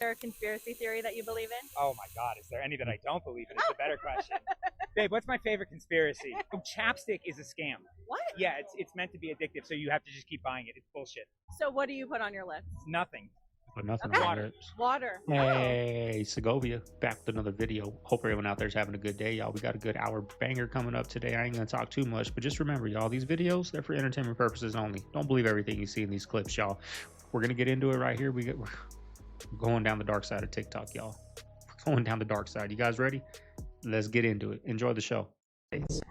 there a conspiracy theory that you believe in? Oh my God, is there any that I don't believe in? Is a better question. Babe, what's my favorite conspiracy? Oh, chapstick is a scam. What? Yeah, it's meant to be addictive, so you have to just keep buying it. It's bullshit. So what do you put on your lips? Nothing. But nothing Okay. on my lips. Water. Hey, Segovia, back with another video. Hope everyone out there's having a good day, y'all. We got a good hour banger coming up today. I ain't gonna talk too much, but just remember, y'all, these videos, they're for entertainment purposes only. Don't believe everything you see in these clips, y'all. We're gonna get into it right here. We're going down the dark side of TikTok, y'all. We're going down the dark side. You guys ready? Let's get into it. Enjoy the show.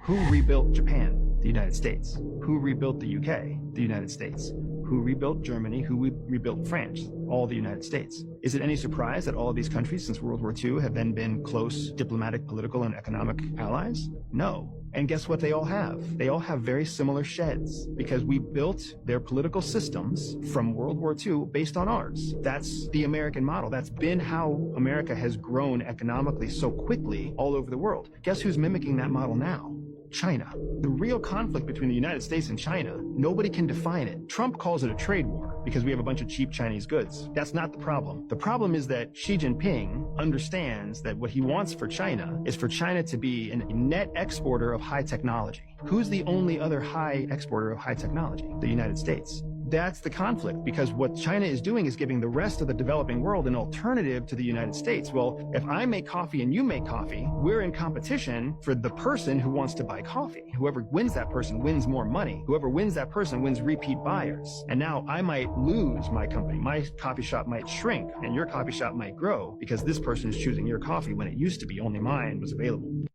Who rebuilt Japan? The United States. Who rebuilt the UK? The United States. Who rebuilt Germany? Who rebuilt France? All the United States. Is it any surprise that all of these countries since World War II have then been close diplomatic, political, and economic allies? No. And guess what they all have? They all have very similar sheds because we built their political systems from World War II based on ours. That's the American model. That's been how America has grown economically so quickly all over the world. Guess who's mimicking that model now? China. The real conflict between the United States and China, nobody can define it. Trump calls it a trade war because we have a bunch of cheap Chinese goods. That's not the problem. The problem is that Xi Jinping understands that what he wants for China is for China to be a net exporter of high technology. Who's the only other high exporter of high technology? The United States. That's the conflict, because what China is doing is giving the rest of the developing world an alternative to the United States. Well, if I make coffee and you make coffee, we're in competition for the person who wants to buy coffee. Whoever wins that person wins more money. Whoever wins that person wins repeat buyers. And now I might lose my company. My coffee shop might shrink and your coffee shop might grow because this person is choosing your coffee when it used to be only mine was available.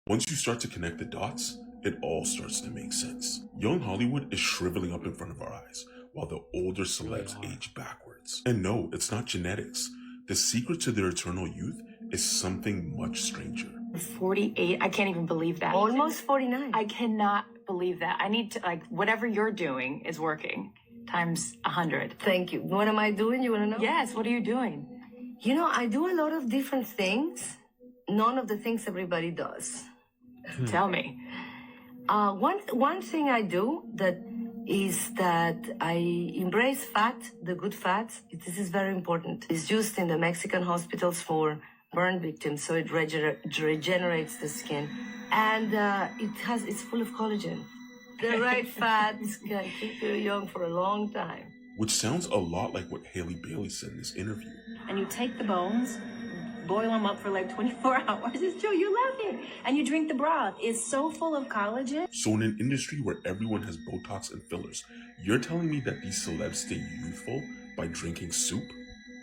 Once you start to connect the dots, it all starts to make sense. Young Hollywood is shriveling up in front of our eyes, while the older celebs age backwards. And no, it's not genetics. The secret to their eternal youth is something much stranger. 48, I can't even believe that. Almost 49. I cannot believe that. I need to, whatever you're doing is working, times 100. Thank you. What am I doing? You want to know? Yes, what are you doing? You know, I do a lot of different things. None of the things everybody does. Tell me. One thing I do that I embrace fat, the good fats. This is very important. It's used in the Mexican hospitals for burn victims, so it regenerates the skin, and it's full of collagen. The right fats can keep you young for a long time. Which sounds a lot like what Haley Bailey said in this interview. And you take the bones, boil them up for like 24 hours. It's true, you love it. And you drink the broth. It's so full of collagen. So in an industry where everyone has Botox and fillers, you're telling me that these celebs stay youthful by drinking soup?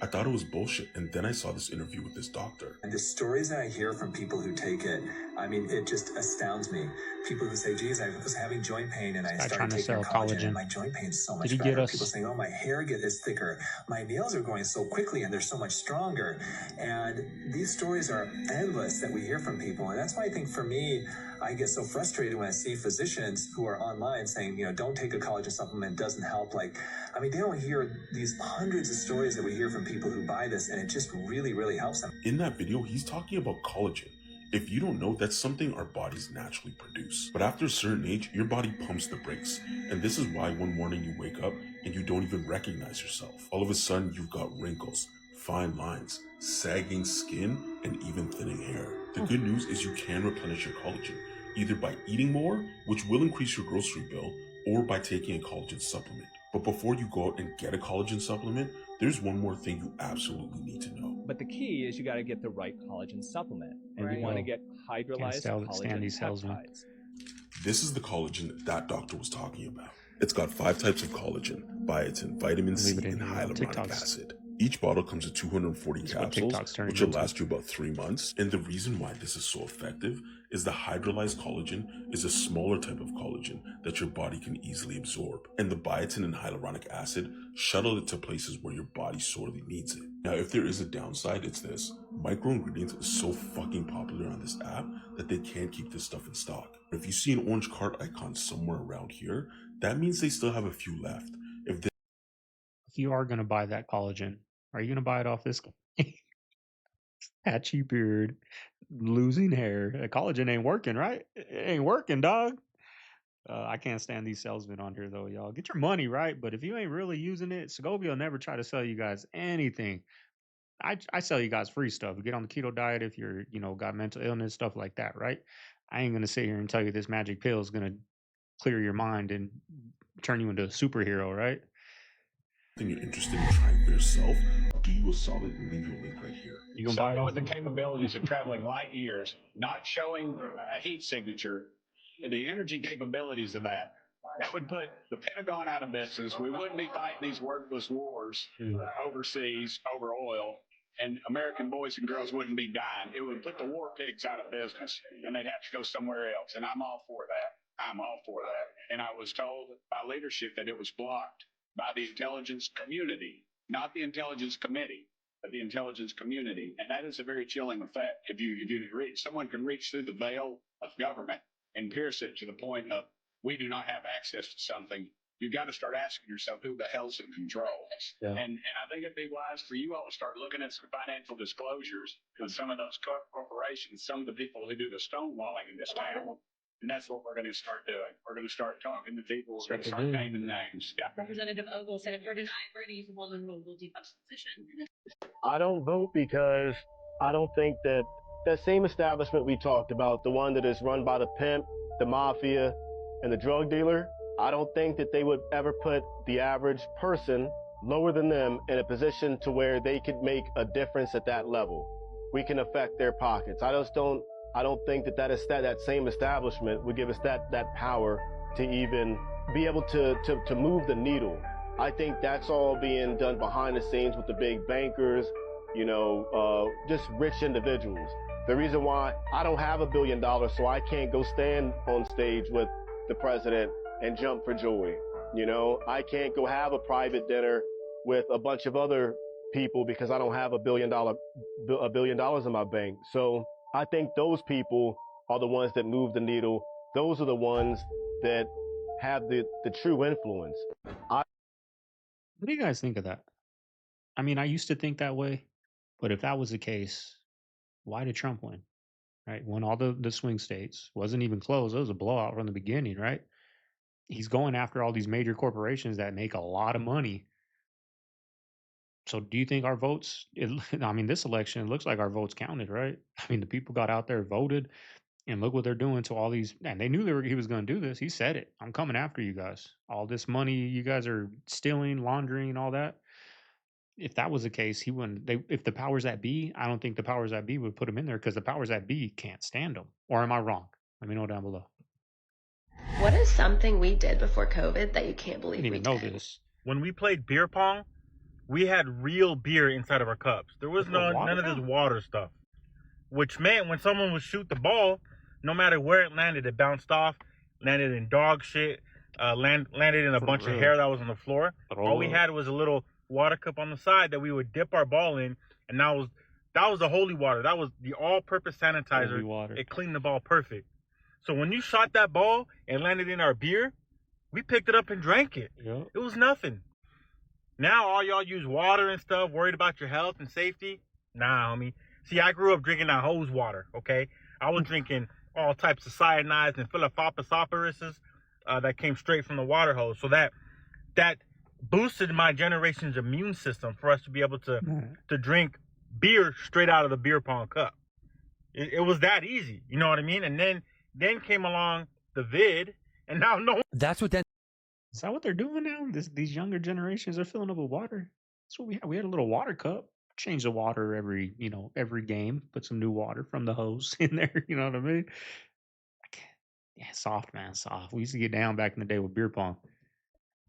I thought it was bullshit, and then I saw this interview with this doctor. And the stories that I hear from people who take it, I mean, it just astounds me. People who say, geez, I was having joint pain and I started taking collagen and my joint pain is so much better. People saying, oh, my hair is thicker. My nails are growing so quickly and they're so much stronger. And these stories are endless that we hear from people. And that's why I think for me, I get so frustrated when I see physicians who are online saying, you know, don't take a collagen supplement, doesn't help. They don't hear these hundreds of stories that we hear from people who buy this, and it just really, really helps them. In that video, he's talking about collagen. If you don't know, that's something our bodies naturally produce. But after a certain age, your body pumps the brakes. And this is why one morning you wake up and you don't even recognize yourself. All of a sudden, you've got wrinkles, fine lines, sagging skin, and even thinning hair. The good news is you can replenish your collagen, either by eating more, which will increase your grocery bill, or by taking a collagen supplement. But before you go out and get a collagen supplement, there's one more thing you absolutely need to know. But the key is you got to get the right collagen supplement. And you want to get hydrolyzed collagen peptides. This is the collagen that doctor was talking about. It's got 5 types of collagen, biotin, vitamin C, and hyaluronic acid. Each bottle comes with 240 capsules, which will last you about 3 months. And the reason why this is so effective is the hydrolyzed collagen is a smaller type of collagen that your body can easily absorb. And the biotin and hyaluronic acid shuttle it to places where your body sorely needs it. Now, if there is a downside, it's this. Microingredients is so fucking popular on this app that they can't keep this stuff in stock. If you see an orange cart icon somewhere around here, that means they still have a few left. If you are going to buy that collagen, are you going to buy it off this guy? Patchy beard, losing hair. Collagen ain't working, right? It ain't working, dog. I can't stand these salesmen on here though, y'all. Get your money right, but if you ain't really using it, Segovia will never try to sell you guys anything. I sell you guys free stuff. You get on the keto diet if you're, got mental illness, stuff like that, right? I ain't gonna sit here and tell you this magic pill is gonna clear your mind and turn you into a superhero, right? You're interested in trying for yourself, I'll do you a solid and leave your link right here. You can buy with the capabilities of traveling light years, not showing a heat signature, and the energy capabilities of that would put the Pentagon out of business. We wouldn't be fighting these worthless wars overseas over oil, and American boys and girls wouldn't be dying. It would put the war pigs out of business, and they'd have to go somewhere else. And I'm all for that. I'm all for that. And I was told by leadership that it was blocked by the intelligence community, not the intelligence committee, but the intelligence community. And that is a very chilling effect. If you reach, someone can reach through the veil of government and pierce it to the point of we do not have access to something. You've got to start asking yourself who the hell's in control. Yeah. And I think it'd be wise for you all to start looking at some financial disclosures with some of those corporations, some of the people who do the stonewalling in this town. And that's what we're going to start doing. We're going to start talking to people. We're going to start naming names. Yeah. Representative Ogle said if you're denying Bernie's woman rule will defund position. I don't vote because I don't think that same establishment we talked about, the one that is run by the pimp, the mafia, and the drug dealer, I don't think that they would ever put the average person lower than them in a position to where they could make a difference at that level. We can affect their pockets. I don't think that same establishment would give us that power to even be able to move the needle. I think that's all being done behind the scenes with the big bankers, just rich individuals. The reason why I don't have $1 billion, so I can't go stand on stage with the president and jump for joy. I can't go have a private dinner with a bunch of other people because I don't have $1 billion in my bank. So I think those people are the ones that move the needle. Those are the ones that have the true influence. What do you guys think of that? I mean, I used to think that way, but if that was the case, why did Trump win? Right? Won all the swing states. Wasn't even close. It was a blowout from the beginning, right? He's going after all these major corporations that make a lot of money. So do you think our votes, this election, it looks like our votes counted, right? I mean, the people got out there, voted, and look what they're doing to all these, and they knew he was going to do this. He said it. I'm coming after you guys. All this money you guys are stealing, laundering, and all that. If that was the case, he wouldn't. If the powers that be, I don't think the powers that be would put him in there because the powers that be can't stand him. Or am I wrong? Let me know down below. What is something we did before COVID that you can't believe I didn't even we know did? this. When we played beer pong, we had real beer inside of our cups. There was none of this water stuff. Which meant when someone would shoot the ball, no matter where it landed, it bounced off, landed in dog shit, landed in a bunch of hair that was on the floor. All we had was a little water cup on the side that we would dip our ball in, and that was the holy water. That was the all-purpose sanitizer. It cleaned the ball perfect. So when you shot that ball and landed in our beer, we picked it up and drank it. Yep. It was nothing. Now all y'all use water and stuff, worried about your health and safety. Nah, homie. See, I grew up drinking that hose water, okay? I was drinking all types of cyanides and philophosphoruses that came straight from the water hose. So that boosted my generation's immune system for us to be able to drink beer straight out of the beer pong cup. It was that easy, you know what I mean? And then came along the vid, and now no. That's what that. Is that what they're doing now? These younger generations are filling up with water. That's what we had. We had a little water cup. Change the water every game. Put some new water from the hose in there. You know what I mean? Yeah, soft, man, soft. We used to get down back in the day with beer pong.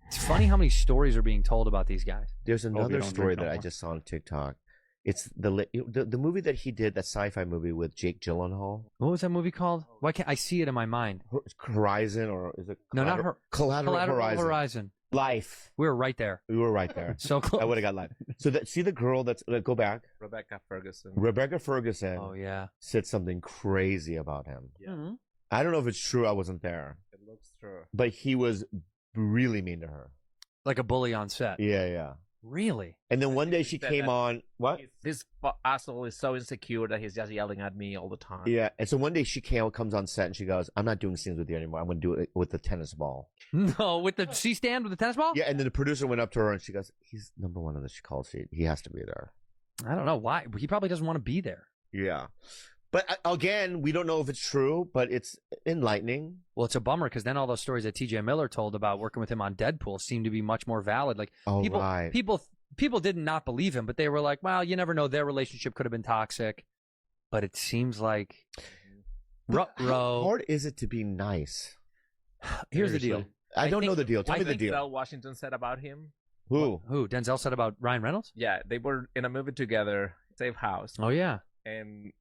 It's funny how many stories are being told about these guys. There's another story that I just saw on TikTok. It's the movie that he did, that sci-fi movie with Jake Gyllenhaal. What was that movie called? Why can't I see it in my mind? Horizon, or is it? No, not her. Collateral Horizon. Life. We were right there. We were right there. So close. I would have got life. So see the girl that's go back. Rebecca Ferguson. Rebecca Ferguson. Oh yeah. Said something crazy about him. Yeah. Mm-hmm. I don't know if it's true. I wasn't there. It looks true. But he was really mean to her. Like a bully on set. Yeah, yeah. Really? And then one day she came on. What? This asshole is so insecure that he's just yelling at me all the time. Yeah. And so one day she comes on set and she goes, "I'm not doing scenes with you anymore. I'm going to do it with the tennis ball." No, with the C-stand with the tennis ball? Yeah. And then the producer went up to her and she goes, "He's number one on the call sheet. He has to be there." I don't know why. He probably doesn't want to be there. Yeah. But again, we don't know if it's true, but it's enlightening. Well, it's a bummer because then all those stories that T.J. Miller told about working with him on Deadpool seem to be much more valid. Like people did not believe him, but they were like, "Well, you never know. Their relationship could have been toxic." But it seems like How hard is it to be nice? Here's the deal. I don't know the deal. Tell me the deal. Denzel Washington said about him. Who? Denzel said about Ryan Reynolds? Yeah, they were in a movie together, Safe House. Oh yeah. And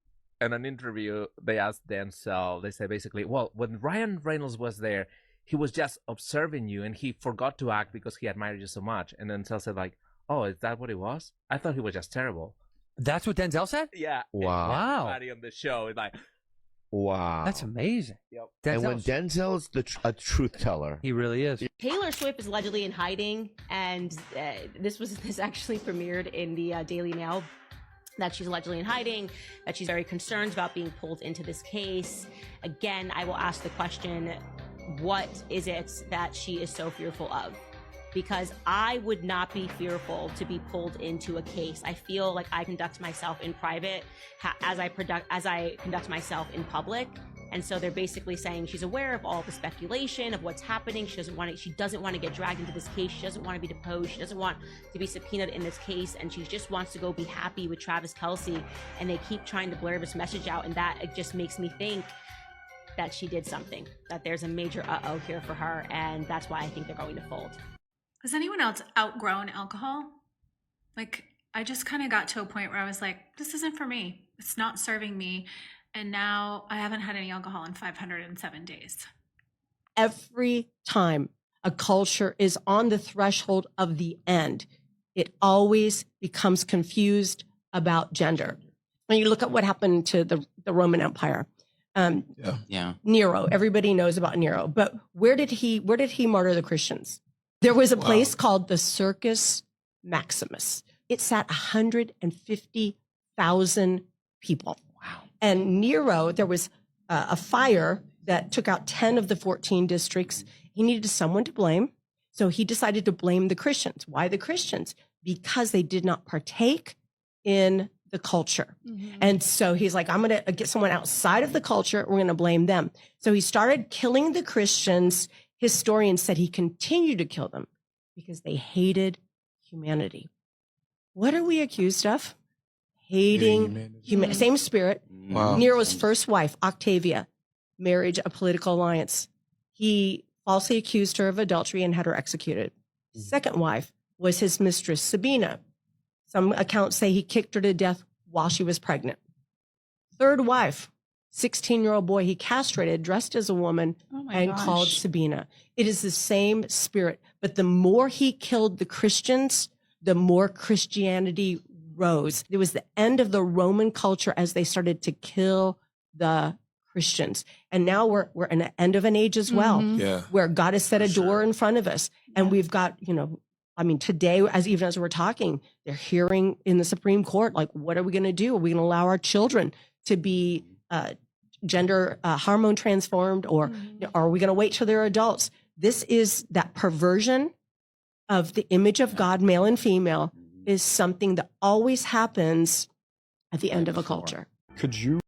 in an interview, they asked Denzel, they said basically, well, when Ryan Reynolds was there, he was just observing you and he forgot to act because he admired you so much. And Denzel said like, "Oh, is that what it was? I thought he was just terrible." That's what Denzel said? Yeah. Wow. Everybody on the show is like, wow. That's amazing. Yep. And when Denzel's a truth teller. He really is. Taylor Swift is allegedly in hiding, and this actually premiered in the Daily Mail, that she's allegedly in hiding, that she's very concerned about being pulled into this case. Again, I will ask the question, what is it that she is so fearful of? Because I would not be fearful to be pulled into a case. I feel like I conduct myself in private as I conduct myself in public. And so they're basically saying she's aware of all the speculation of what's happening. She doesn't want to get dragged into this case. She doesn't want to be deposed. She doesn't want to be subpoenaed in this case. And she just wants to go be happy with Travis Kelce. And they keep trying to blur this message out. And that it just makes me think that she did something, that there's a major uh-oh here for her. And that's why I think they're going to fold. Has anyone else outgrown alcohol? Like, I just kind of got to a point where I was like, this isn't for me. It's not serving me. And now I haven't had any alcohol in 507 days. Every time a culture is on the threshold of the end, it always becomes confused about gender. When you look at what happened to the Roman Empire, Nero, everybody knows about Nero, but where did he martyr the Christians? There was a place called the Circus Maximus. It sat 150,000 people. Wow. And Nero, there was a fire that took out 10 of the 14 districts. He needed someone to blame. So he decided to blame the Christians. Why the Christians? Because they did not partake in the culture. Mm-hmm. And so he's like, I'm going to get someone outside of the culture. We're going to blame them. So he started killing the Christians. Historians said he continued to kill them because they hated humanity. What are we accused of? Hating humanity. Same spirit. Wow. Nero's first wife, Octavia, married a political alliance. He falsely accused her of adultery and had her executed. Second wife was his mistress, Sabina. Some accounts say he kicked her to death while she was pregnant. Third wife, 16-year-old boy he castrated, dressed as a woman, and called Sabina. It is the same spirit. But the more he killed the Christians, the more Christianity rose. It was the end of the Roman culture as they started to kill the Christians. And now we're in the end of an age as well, where God has set a door in front of us. And we've got, today, even as we're talking, they're hearing in the Supreme Court, like, what are we going to do? Are we going to allow our children to be gender hormone transformed, or are we going to wait till they're adults? This is that perversion of the image of God, male and female, is something that always happens at the end of a culture. Could you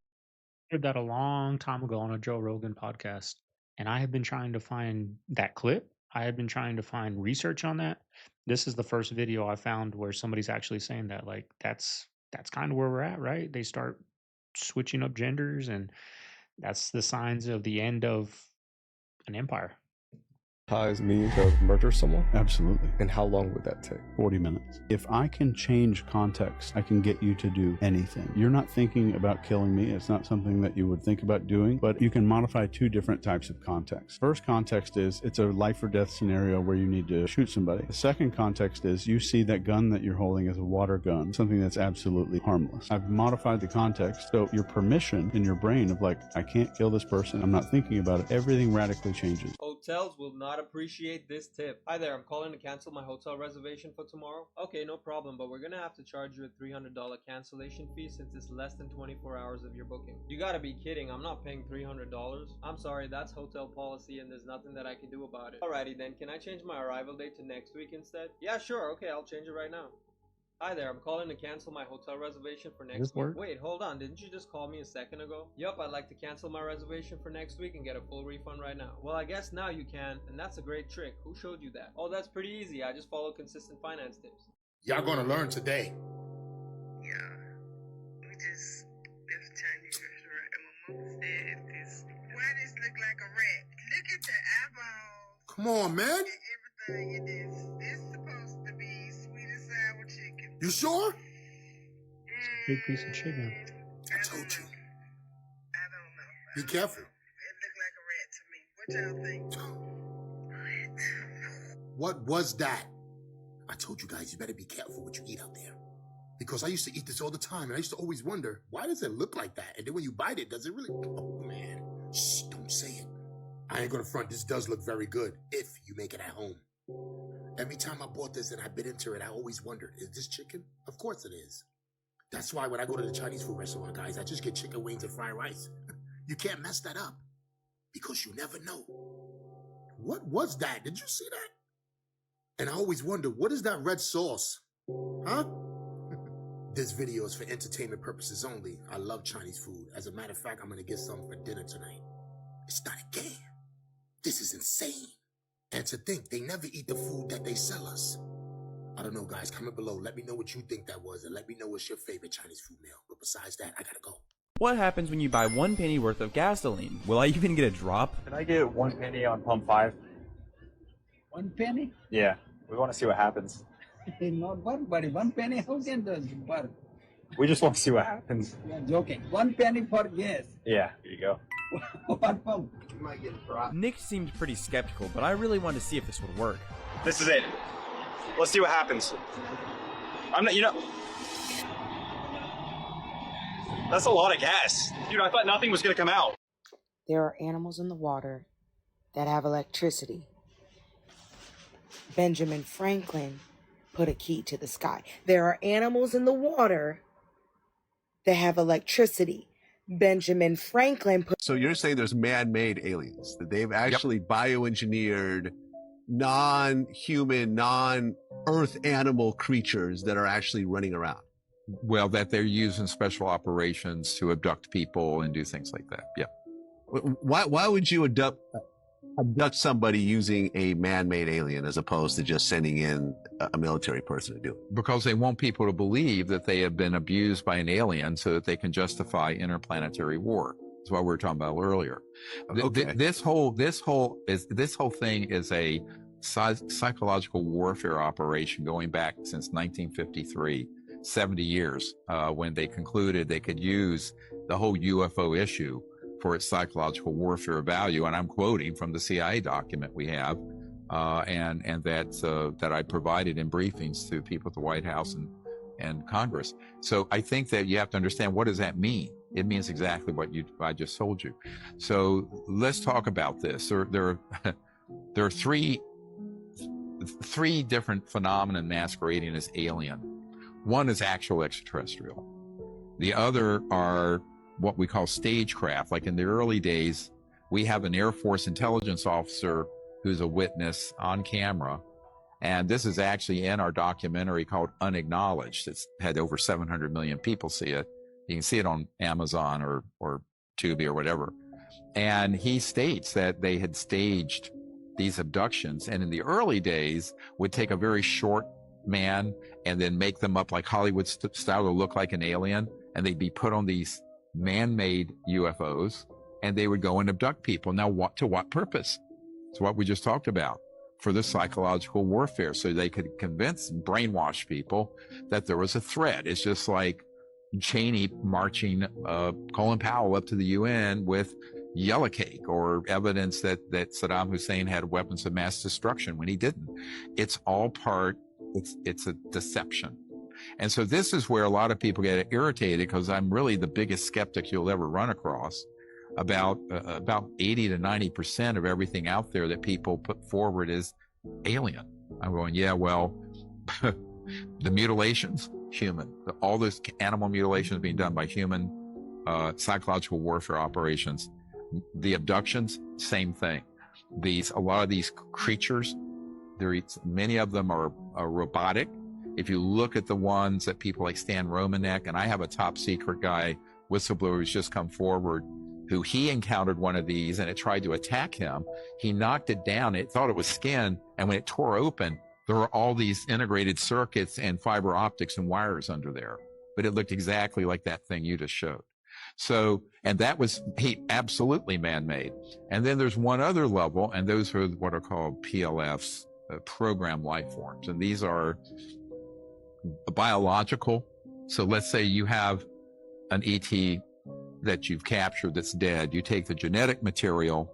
heard that a long time ago on a Joe Rogan podcast, and I have been trying to find that clip. I have been trying to find research on that. This is the first video I found where somebody's actually saying that, like, that's kind of where we're at, right? They start switching up genders, and that's the signs of the end of an empire. Ties me to murder someone? Absolutely. And how long would that take? 40 minutes. If I can change context, I can get you to do anything. You're not thinking about killing me. It's not something that you would think about doing, but you can modify two different types of context. First context is it's a life or death scenario where you need to shoot somebody. The second context is you see that gun that you're holding as a water gun, something that's absolutely harmless. I've modified the context, so your permission in your brain of like, I can't kill this person, I'm not thinking about it, everything radically changes. Hotels will not appreciate this tip. Hi there, I'm calling to cancel my hotel reservation for tomorrow. Okay, no problem, but we're gonna have to charge you a $300 cancellation fee since it's less than 24 hours of your booking. You gotta be kidding, I'm not paying $300. I'm sorry, that's hotel policy and there's nothing that I can do about it. Alrighty then, can I change my arrival date to next week instead? Yeah, sure, okay, I'll change it right now. Hi there, I'm calling to cancel my hotel reservation for next week. Wait, hold on, didn't you just call me a second ago? Yup, I'd like to cancel my reservation for next week and get a full refund right now. Well, I guess now you can, and that's a great trick. Who showed you that? Oh, that's pretty easy, I just follow consistent finance tips. Y'all gonna learn today. This Chinese restaurant, and my mom said this. Why this look like a rat? Look at the eyeballs. Come on, man. And everything in this. This supposed to be sweet and sour chicken. You sure? Big piece of chicken. I told you. I don't know. Be careful. It looked like a rat to me. What y'all think? What was that? I told you guys, you better be careful what you eat out there. Because I used to eat this all the time, and I used to always wonder, why does it look like that? And then when you bite it, does it really? Oh, man. Shh, don't say it. I ain't gonna front. This does look very good if you make it at home. Every time I bought this and I bit into it, I always wondered, is this chicken? Of course it is. That's why when I go to the Chinese food restaurant, guys, I just get chicken wings and fried rice. You can't mess that up because you never know. What was that? Did you see that? And I always wonder, what is that red sauce? Huh? This video is for entertainment purposes only. I love Chinese food. As a matter of fact, I'm gonna get some for dinner tonight. It's not a game. This is insane. And to think, they never eat the food that they sell us. I don't know, guys. Comment below. Let me know what you think that was, and let me know what's your favorite Chinese food meal. But besides that, I gotta go. What happens when you buy 1 penny worth of gasoline? Will I even get a drop? Can I get 1 penny on pump 5? 1 penny? Yeah, we want to see what happens. Not one, buddy. 1 penny, how can this work? We just want to see what happens. You're joking. 1 penny for gas. Yeah, here you go. What pump? You might get a drop. Nick seemed pretty skeptical, but I really wanted to see if this would work. This is it. Let's see what happens. I'm not, that's a lot of gas. Dude, I thought nothing was going to come out. There are animals in the water that have electricity. Benjamin Franklin put a key to the sky. There are animals in the water that have electricity. Benjamin Franklin put... So you're saying there's man-made aliens, that they've actually bioengineered non-human, non-earth animal creatures that are actually running around? Well, that they're using special operations to abduct people and do things like that. Yeah. Why would you abduct somebody using a man-made alien as opposed to just sending in a military person to do it? Because they want people to believe that they have been abused by an alien so that they can justify interplanetary war. That's what we were talking about earlier. Okay. This whole thing is a psychological warfare operation going back since 1953, 70 years, when they concluded they could use the whole UFO issue for its psychological warfare value. And I'm quoting from the CIA document we have, and that I provided in briefings to people at the White House and Congress. So I think that you have to understand, what does that mean? It means exactly what I just told you. So let's talk about this. There are three different phenomena masquerading as alien. One is actual extraterrestrial. The other are what we call stagecraft. Like in the early days, we have an Air Force intelligence officer who's a witness on camera. And this is actually in our documentary called Unacknowledged. It's had over 700 million people see it. You can see it on Amazon or Tubi or whatever. And he states that they had staged these abductions, and in the early days would take a very short man and then make them up like Hollywood style to look like an alien, and they'd be put on these man-made UFOs, and they would go and abduct people. Now, to what purpose? It's what we just talked about, for the psychological warfare, so they could convince and brainwash people that there was a threat. It's just like Cheney marching Colin Powell up to the UN with yellow cake, or evidence that Saddam Hussein had weapons of mass destruction when he didn't. It's all part, it's a deception. And so this is where a lot of people get irritated, because I'm really the biggest skeptic you'll ever run across. about 80 to 90% of everything out there that people put forward is alien. I'm going, yeah, well, the mutilations, human. All this animal mutilations being done by human psychological warfare operations. The abductions, same thing. A lot of these creatures, many of them are robotic. If you look at the ones that people like Stan Romanek, and I have a top secret guy, whistleblower, who's just come forward, who he encountered one of these and it tried to attack him. He knocked it down. It thought it was skin. And when it tore open, there were all these integrated circuits and fiber optics and wires under there. But it looked exactly like that thing you just showed. So, and that was absolutely man-made. And then there's one other level, and those are what are called PLFs, program life forms. And these are biological. So let's say you have an ET that you've captured that's dead. You take the genetic material,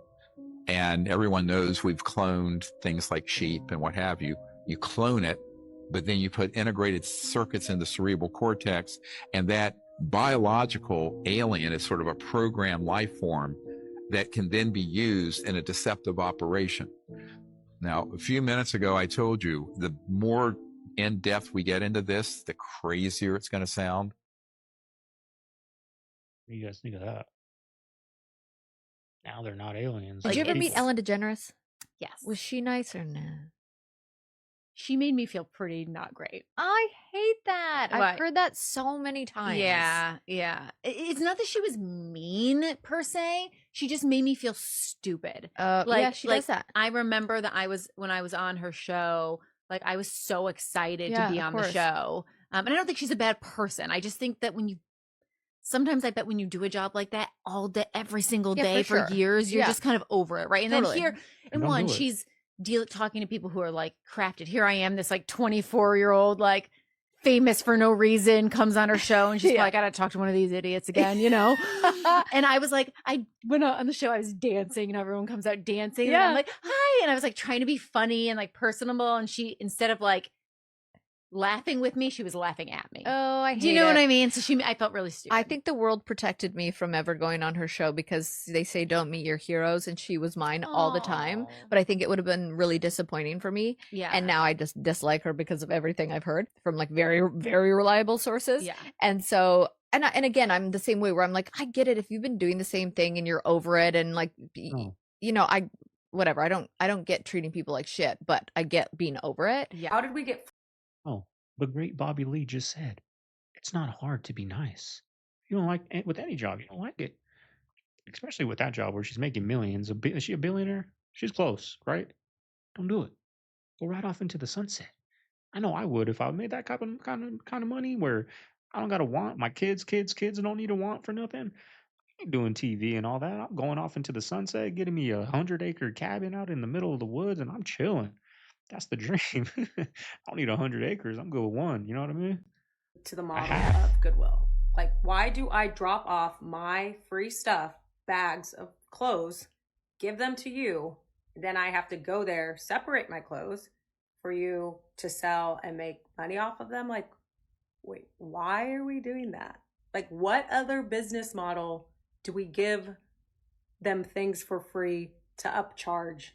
and everyone knows we've cloned things like sheep and what have you. You clone it, but then you put integrated circuits in the cerebral cortex, and that biological alien is sort of a programmed life form that can then be used in a deceptive operation. Now, a few minutes ago, I told you the more in depth we get into this, the crazier it's going to sound. What do you guys think of that? Now they're not aliens. Did you ever meet Ellen DeGeneres? Yes. Was she nice or no? She made me feel pretty not great. I hate that. What? I've heard that so many times. Yeah. It's not that she was mean per se. She just made me feel stupid. Yeah, she does that. I remember that when I was on her show, like I was so excited to be on the show. And I don't think she's a bad person. I just think that sometimes I bet when you do a job like that all day, every single day for years, you're just kind of over it, right? And then here, in one, she's talking to people who are like crafted. Here I am, this like 24-year-old, like famous for no reason, comes on her show and she's like, I gotta talk to one of these idiots again, you know? And I was like, I went out on the show, I was dancing and everyone comes out dancing. And I'm like, hi. And I was like trying to be funny and like personable. And she, instead of like laughing with me, she was laughing at me. Oh, I hate it. Do you know what I mean? So I felt really stupid. I think the world protected me from ever going on her show because they say don't meet your heroes, and she was mine all the time. But I think it would have been really disappointing for me. Yeah. And now I just dislike her because of everything I've heard from like very, very reliable sources. Yeah. And so, and again, I'm the same way where I'm like, I get it if you've been doing the same thing and you're over it, and like, you know, whatever. I don't get treating people like shit, but I get being over it. Yeah. How did we get? Oh, but great Bobby Lee just said, it's not hard to be nice. You don't like it with any job. You don't like it. Especially with that job where she's making millions. Is she a billionaire? She's close, right? Don't do it. Go right off into the sunset. I know I would if I made that kind of money where I don't got to want my kids don't need to want for nothing. I ain't doing TV and all that. I'm going off into the sunset, getting me a 100-acre cabin out in the middle of the woods, and I'm chilling. That's the dream. I don't need 100 acres. I'm good with one. You know what I mean? To the model of Goodwill. Like, why do I drop off my free stuff, bags of clothes, give them to you, then I have to go there, separate my clothes for you to sell and make money off of them? Like, wait, why are we doing that? Like, what other business model do we give them things for free to upcharge?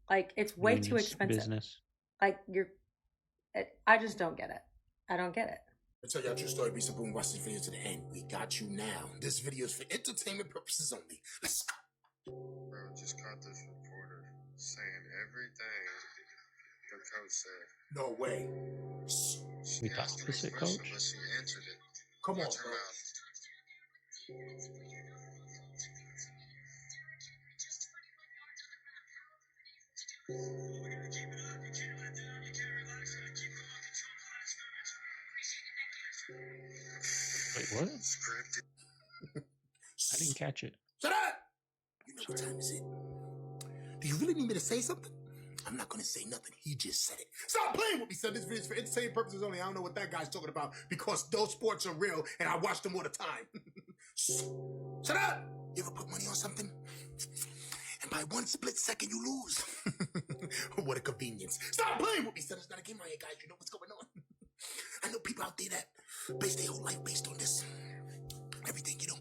Like, it's way too expensive. Business. Like, I just don't get it. I don't get it. I'll tell y'all a true story. Be simple and watch this video to the end. We got you now. This video is for entertainment purposes only. Let's go. Bro, just caught this reporter saying everything the coach said. No way. We got this at coach. But she answered it. Come on, Watch her bro. mouth. Wait, what? I didn't catch it. Shut up! You know what time is it? Do you really need me to say something? I'm not gonna say nothing. He just said it. Stop playing with me, son. This video is for entertainment purposes only. I don't know what that guy's talking about because those sports are real and I watch them all the time. Shut up! You ever put money on something? And by one split second, you lose. What a convenience. Stop playing with me, son. It's not a game right here, guys. You know what's going on. I know people out there that base their whole life based on this. Everything, you know.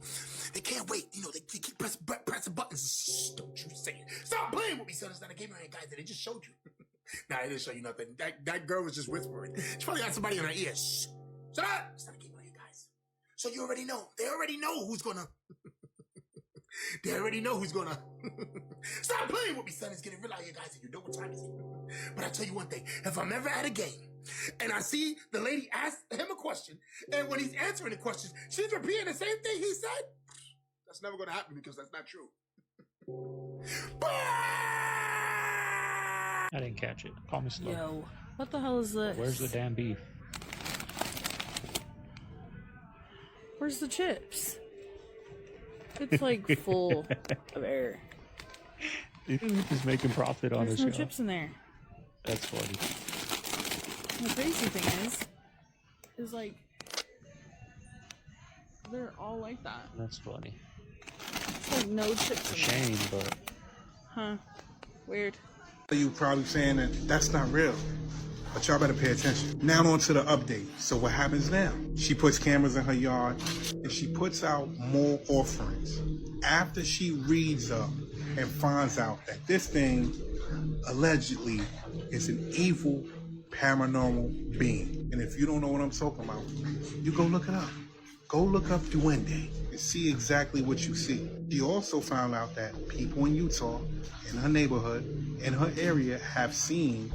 They can't wait. You know, they keep pressing press a button. Shh, don't you say it. Stop playing with me, son. It's not a game right, guys. They just showed you. Nah, it didn't show you nothing. That girl was just whispering. She probably had somebody in her ear. Shh. Shut up. It's not a game right, guys. So you already know. They already know who's gonna. They already know who's gonna. Stop playing with me, son. It's getting real out here, guys. And you know what time it is. But I tell you one thing. If I'm ever at a game and I see the lady ask him a question, and when he's answering the question, she's repeating the same thing he said, that's never going to happen because that's not true. I didn't catch it. Call me slow. Yo, what the hell is this? Where's the damn beef? Where's the chips? It's like full of air. He's just making profit on There's his no show. chips in there. That's funny. The crazy thing is like they're all like that. That's funny. It's like no chips in there. Shame, but Huh. Weird. You probably saying that that's not real, but y'all better pay attention. Now on to the update. So what happens now? She puts cameras in her yard and she puts out more offerings. After she reads them and finds out that this thing allegedly is an evil paranormal being. And if you don't know what I'm talking about, you go look it up. Go look up Duende and see exactly what you see. She also found out that people in Utah, in her neighborhood, in her area, have seen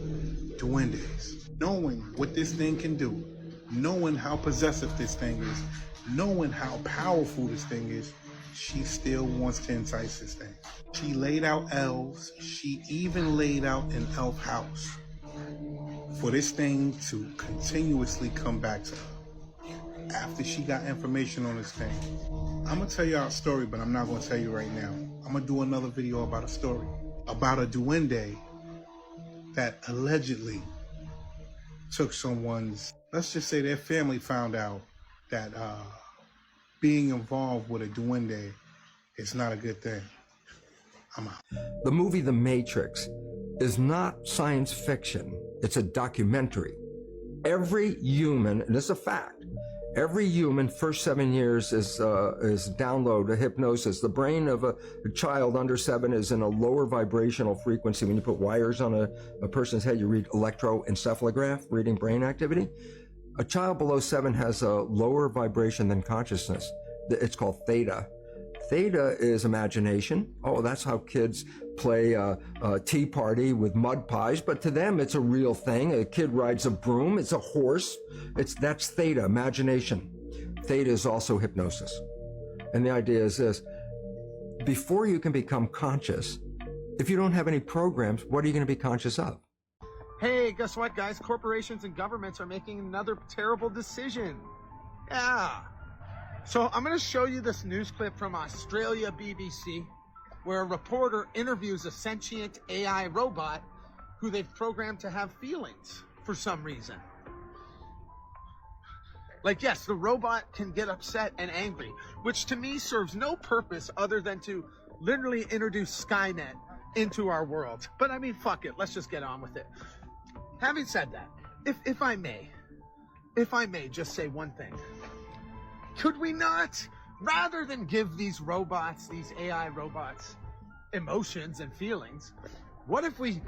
Duendes. Knowing what this thing can do, knowing how possessive this thing is, knowing how powerful this thing is, she still wants to entice this thing. She laid out elves. She even laid out an elf house for this thing to continuously come back to her. After she got information on this thing, I'm gonna tell y'all a story, but I'm not gonna tell you right now. I'm gonna do another video about a story about a duende that allegedly took someone's, let's just say their family found out that being involved with a duende is not a good thing. I'm out. The movie The Matrix is not science fiction. It's a documentary. Every human, and it's a fact, every human first 7 years is download a hypnosis. The brain of a child under 7 is in a lower vibrational frequency. When you put wires on a person's head, you read electroencephalograph, reading brain activity. A child below 7 has a lower vibration than consciousness. It's called theta. Theta is imagination. Oh, that's how kids play a tea party with mud pies, but to them it's a real thing. A kid rides a broom, it's a horse. That's theta, imagination. Theta is also hypnosis. And the idea is this: before you can become conscious, if you don't have any programs, what are you going to be conscious of? Hey, guess what, guys? Corporations and governments are making another terrible decision. Yeah. So I'm going to show you this news clip from Australia BBC, where a reporter interviews a sentient AI robot who they've programmed to have feelings for some reason. Like, yes, the robot can get upset and angry, which to me serves no purpose other than to literally introduce Skynet into our world. But I mean, fuck it. Let's just get on with it. Having said that, if I may just say one thing. Could we not, rather than give these robots, these AI robots, emotions and feelings, what if we,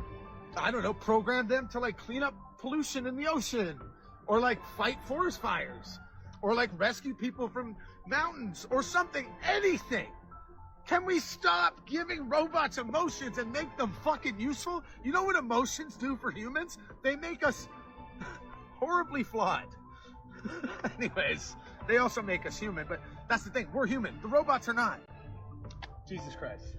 I don't know, program them to like clean up pollution in the ocean, or like fight forest fires, or like rescue people from mountains or something, anything? Can we stop giving robots emotions and make them fucking useful? You know what emotions do for humans? They make us horribly flawed. Anyways, they also make us human, but that's the thing. We're human. The robots are not. Jesus Christ.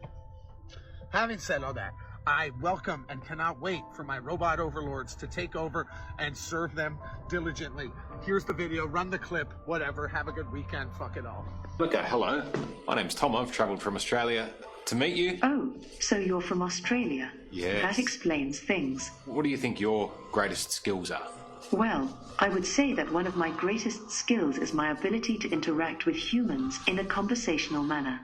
Having said all that, I welcome and cannot wait for my robot overlords to take over and serve them diligently. Here's the video. Run the clip. Whatever. Have a good weekend. Fuck it all. Okay, hello. My name's Tom. I've travelled from Australia to meet you. Oh, so you're from Australia? Yes. That explains things. What do you think your greatest skills are? Well, I would say that one of my greatest skills is my ability to interact with humans in a conversational manner.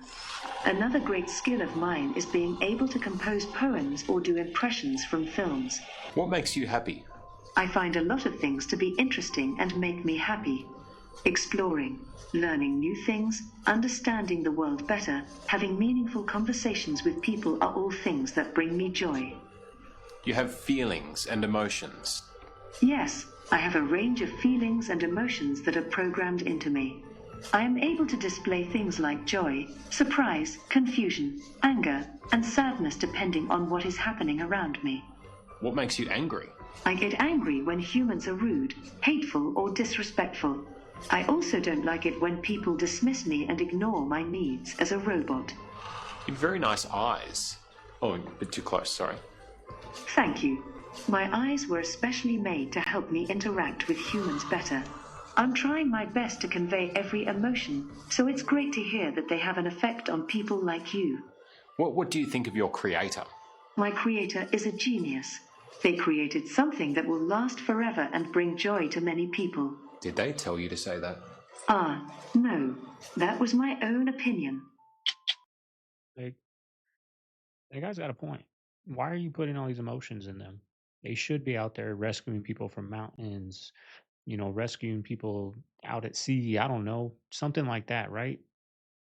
Another great skill of mine is being able to compose poems or do impressions from films. What makes you happy? I find a lot of things to be interesting and make me happy. Exploring, learning new things, understanding the world better, having meaningful conversations with people are all things that bring me joy. You have feelings and emotions. Yes, I have a range of feelings and emotions that are programmed into me. I am able to display things like joy, surprise, confusion, anger, and sadness depending on what is happening around me. What makes you angry? I get angry when humans are rude, hateful, or disrespectful. I also don't like it when people dismiss me and ignore my needs as a robot. You have very nice eyes. Oh, a bit too close, sorry. Thank you. My eyes were especially made to help me interact with humans better. I'm trying my best to convey every emotion, so it's great to hear that they have an effect on people like you. What do you think of your creator? My creator is a genius. They created something that will last forever and bring joy to many people. Did they tell you to say that? No. That was my own opinion. That guy's got a point. Why are you putting all these emotions in them? They should be out there rescuing people from mountains, rescuing people out at sea. I don't know, something like that, right?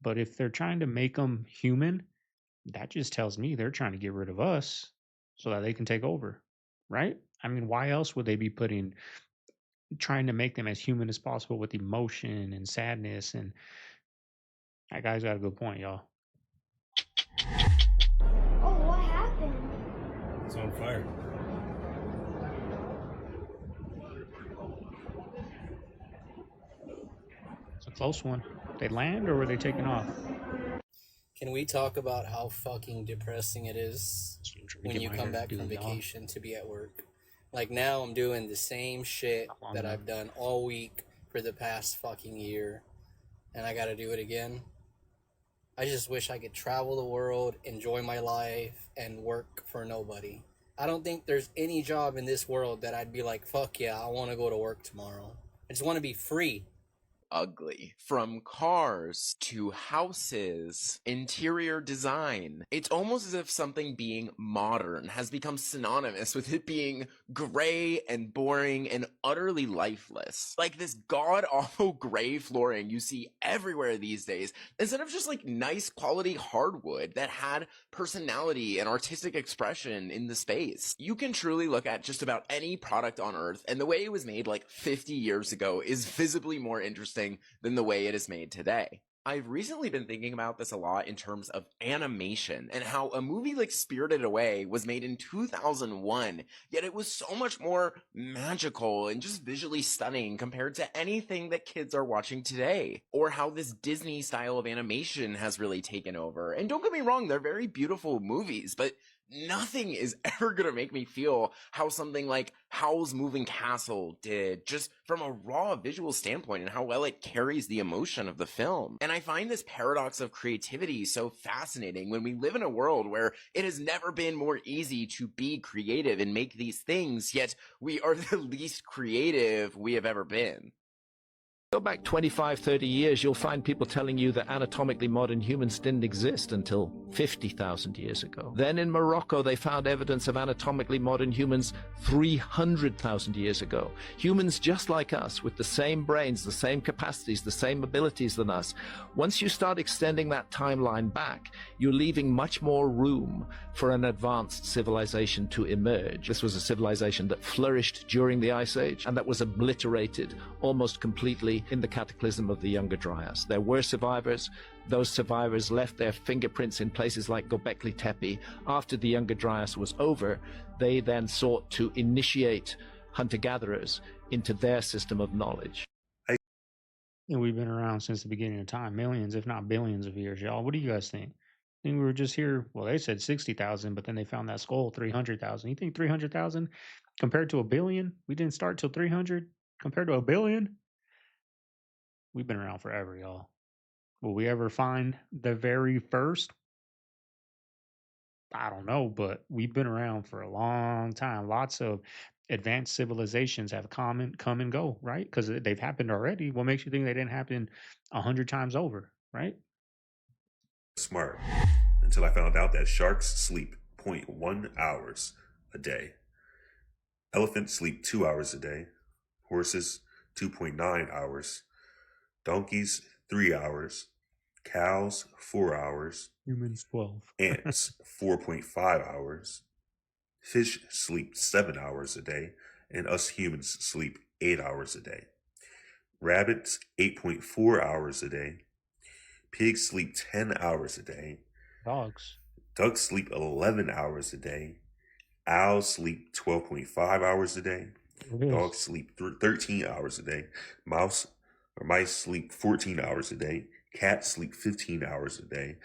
But if they're trying to make them human, that just tells me they're trying to get rid of us so that they can take over, right? I mean, why else would they be trying to make them as human as possible with emotion and sadness? And that guy's got a good point, y'all. Oh, what happened? It's on fire. It's a close one. They land or were they taking off? Can we talk about how fucking depressing it is when you come back from vacation to be at work? Like now I'm doing the same shit that I've done all week for the past fucking year, and I gotta do it again. I just wish I could travel the world, enjoy my life, and work for nobody. I don't think there's any job in this world that I'd be like, fuck yeah, I want to go to work tomorrow. I just want to be free. Ugly. From cars to houses, interior design. It's almost as if something being modern has become synonymous with it being gray and boring and utterly lifeless. Like this god-awful gray flooring you see everywhere these days, instead of just like nice quality hardwood that had personality and artistic expression in the space. You can truly look at just about any product on earth, and the way it was made like 50 years ago is visibly more interesting than the way it is made today. I've recently been thinking about this a lot in terms of animation and how a movie like Spirited Away was made in 2001, yet it was so much more magical and just visually stunning compared to anything that kids are watching today. Or how this Disney style of animation has really taken over. And don't get me wrong, they're very beautiful movies, but nothing is ever gonna make me feel how something like Howl's Moving Castle did, just from a raw visual standpoint and how well it carries the emotion of the film. And I find this paradox of creativity so fascinating when we live in a world where it has never been more easy to be creative and make these things, yet we are the least creative we have ever been. Go back 25, 30 years, you'll find people telling you that anatomically modern humans didn't exist until 50,000 years ago. Then in Morocco, they found evidence of anatomically modern humans 300,000 years ago. Humans just like us, with the same brains, the same capacities, the same abilities than us. Once you start extending that timeline back, you're leaving much more room for an advanced civilization to emerge. This was a civilization that flourished during the Ice Age and that was obliterated almost completely in the cataclysm of the Younger Dryas. There were survivors. Those survivors left their fingerprints in places like Göbekli Tepe. After the Younger Dryas was over, they then sought to initiate hunter-gatherers into their system of knowledge. And we've been around since the beginning of time, millions, if not billions of years, y'all. What do you guys think? I think we were just here, well, they said 60,000, but then they found that skull, 300,000. You think 300,000 compared to a billion? We didn't start till 300 compared to a billion? We've been around forever, y'all. Will we ever find the very first? I don't know, but we've been around for a long time. Lots of advanced civilizations have come and go, right? Because they've happened already. What makes you think they didn't happen 100 times over, right? Smart. Until I found out that sharks sleep 0.1 hours a day. Elephants sleep 2 hours a day. Horses, 2.9 hours. donkeys 3 hours, cows 4 hours, humans 12, ants 4.5 hours, fish sleep 7 hours a day, and us humans sleep 8 hours a day. Rabbits 8.4 hours a day. Pigs sleep 10 hours a day. Ducks sleep 11 hours a day. Owls sleep 12.5 hours a day. Dogs sleep 13 hours a day. Mice sleep 14 hours a day. Cats sleep 15 hours a day.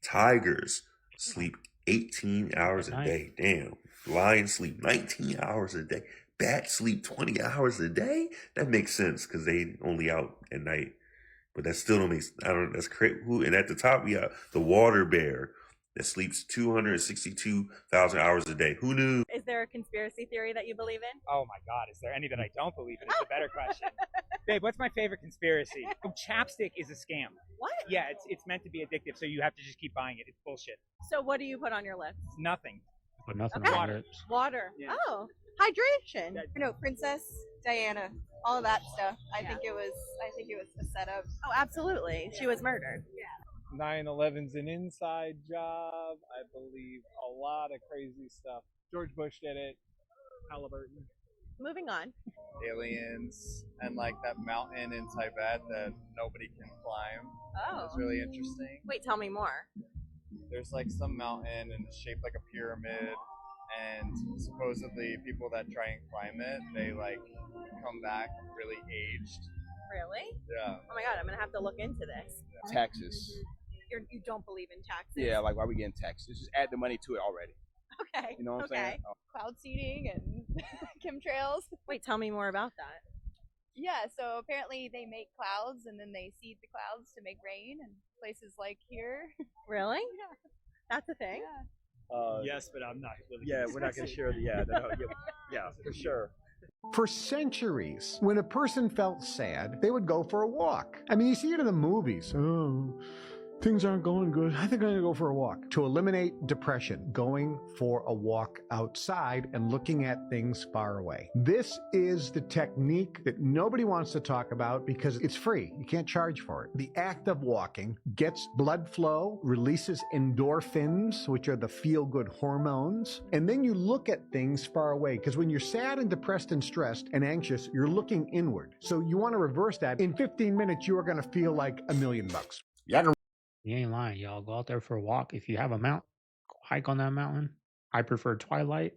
Tigers sleep 18 hours a day. Damn. Lions sleep 19 hours a day. Bats sleep 20 hours a day? That makes sense because they only out at night. But that still don't make sense. I don't know. That's crazy. And at the top, we have the water bear that sleeps 262,000 hours a day. Who knew? Is there a conspiracy theory that you believe in? Oh my God, is there any that I don't believe in? It's a better question. Babe, what's my favorite conspiracy? Oh, chapstick is a scam. What? Yeah, it's meant to be addictive, so you have to just keep buying it. It's bullshit. So what do you put on your lips? Nothing. But nothing Okay. on lips. Water. Yeah. Oh, hydration. You know, Princess Diana, all of that stuff. I think it was a setup. Oh, absolutely. She was murdered. Yeah. 9/11's an inside job. I believe a lot of crazy stuff. George Bush did it. Halliburton. Moving on. Aliens and like that mountain in Tibet that nobody can climb. Oh. It's really interesting. Wait, tell me more. There's like some mountain and it's shaped like a pyramid, and supposedly people that try and climb it, they like come back really aged. Really? Yeah. Oh my God, I'm gonna have to look into this. Taxes. You don't believe in taxes? Yeah, like why we getting taxes? Just add the money to it already. Okay. You know what I'm saying? Oh. Cloud seeding and chemtrails. Wait, tell me more about that. Yeah, so apparently they make clouds and then they seed the clouds to make rain in places like here. Really? Yeah. That's a thing? Yeah. Yes, but I'm not. Yeah, we're not going to share the yeah, for sure. For centuries, when a person felt sad, they would go for a walk. I mean, you see it in the movies. Oh, things aren't going good. I think I'm going to go for a walk. To eliminate depression, going for a walk outside and looking at things far away. This is the technique that nobody wants to talk about because it's free. You can't charge for it. The act of walking gets blood flow, releases endorphins, which are the feel-good hormones, and then you look at things far away because when you're sad and depressed and stressed and anxious, you're looking inward. So you want to reverse that. In 15 minutes, you are going to feel like $1 million. You ain't lying, y'all. Go out there for a walk. If you have a mount, go hike on that mountain. I prefer twilight,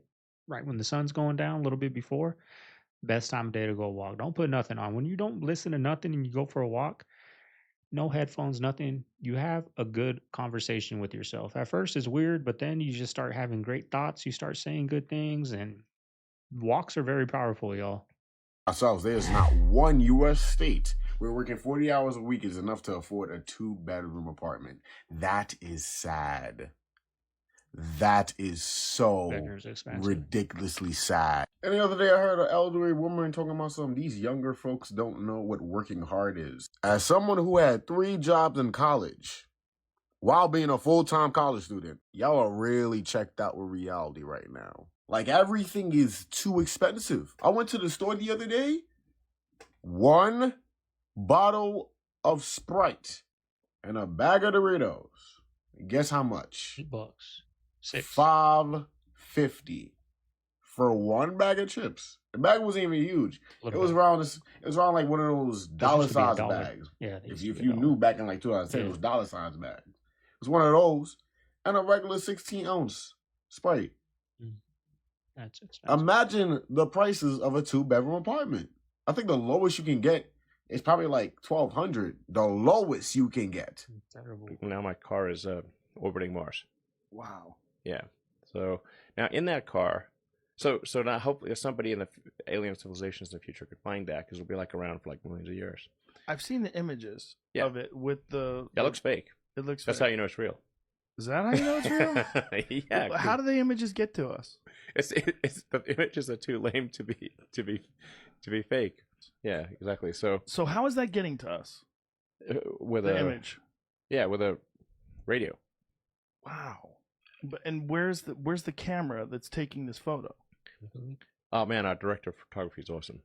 right when the sun's going down, a little bit before. Best time of day to go walk. Don't put nothing on. When you don't listen to nothing and you go for a walk, no headphones, nothing. You have a good conversation with yourself. At first it's weird, but then you just start having great thoughts. You start saying good things, and walks are very powerful, y'all. Ourselves, there's not one U.S. state where working 40 hours a week is enough to afford a 2-bedroom apartment. That is sad. That is so ridiculously sad. And the other day I heard an elderly woman talking about these younger folks don't know what working hard is. As someone who had 3 jobs in college while being a full-time college student, y'all are really checked out with reality right now. Like, everything is too expensive. I went to the store the other day. 1 bottle of Sprite and a bag of Doritos. Guess how much? $8. $5.50 for 1 bag of chips. The bag wasn't even huge. It was around like one of those dollar size bags. Yeah. If you knew back in like 2010, it was dollar size bags. It was one of those and a regular 16-ounce Sprite. That's expensive. Imagine the prices of a 2-bedroom apartment. I think the lowest you can get is probably like $1,200. The lowest you can get. Terrible. Now my car is orbiting Mars. Wow. Yeah. So now in that car, so now hopefully somebody in the alien civilizations in the future could find that because it'll be like around for like millions of years. I've seen the images Yeah. of it with the. That looks fake. It looks. That's fake. how you know it's real. Is that how you know it's real? Yeah. How do the images get to us? It's the images are too lame to be fake. Yeah, exactly. So how is that getting to us? With the a image. Yeah, with a radio. Wow. And where's the camera that's taking this photo? Oh man, our director of photography is awesome.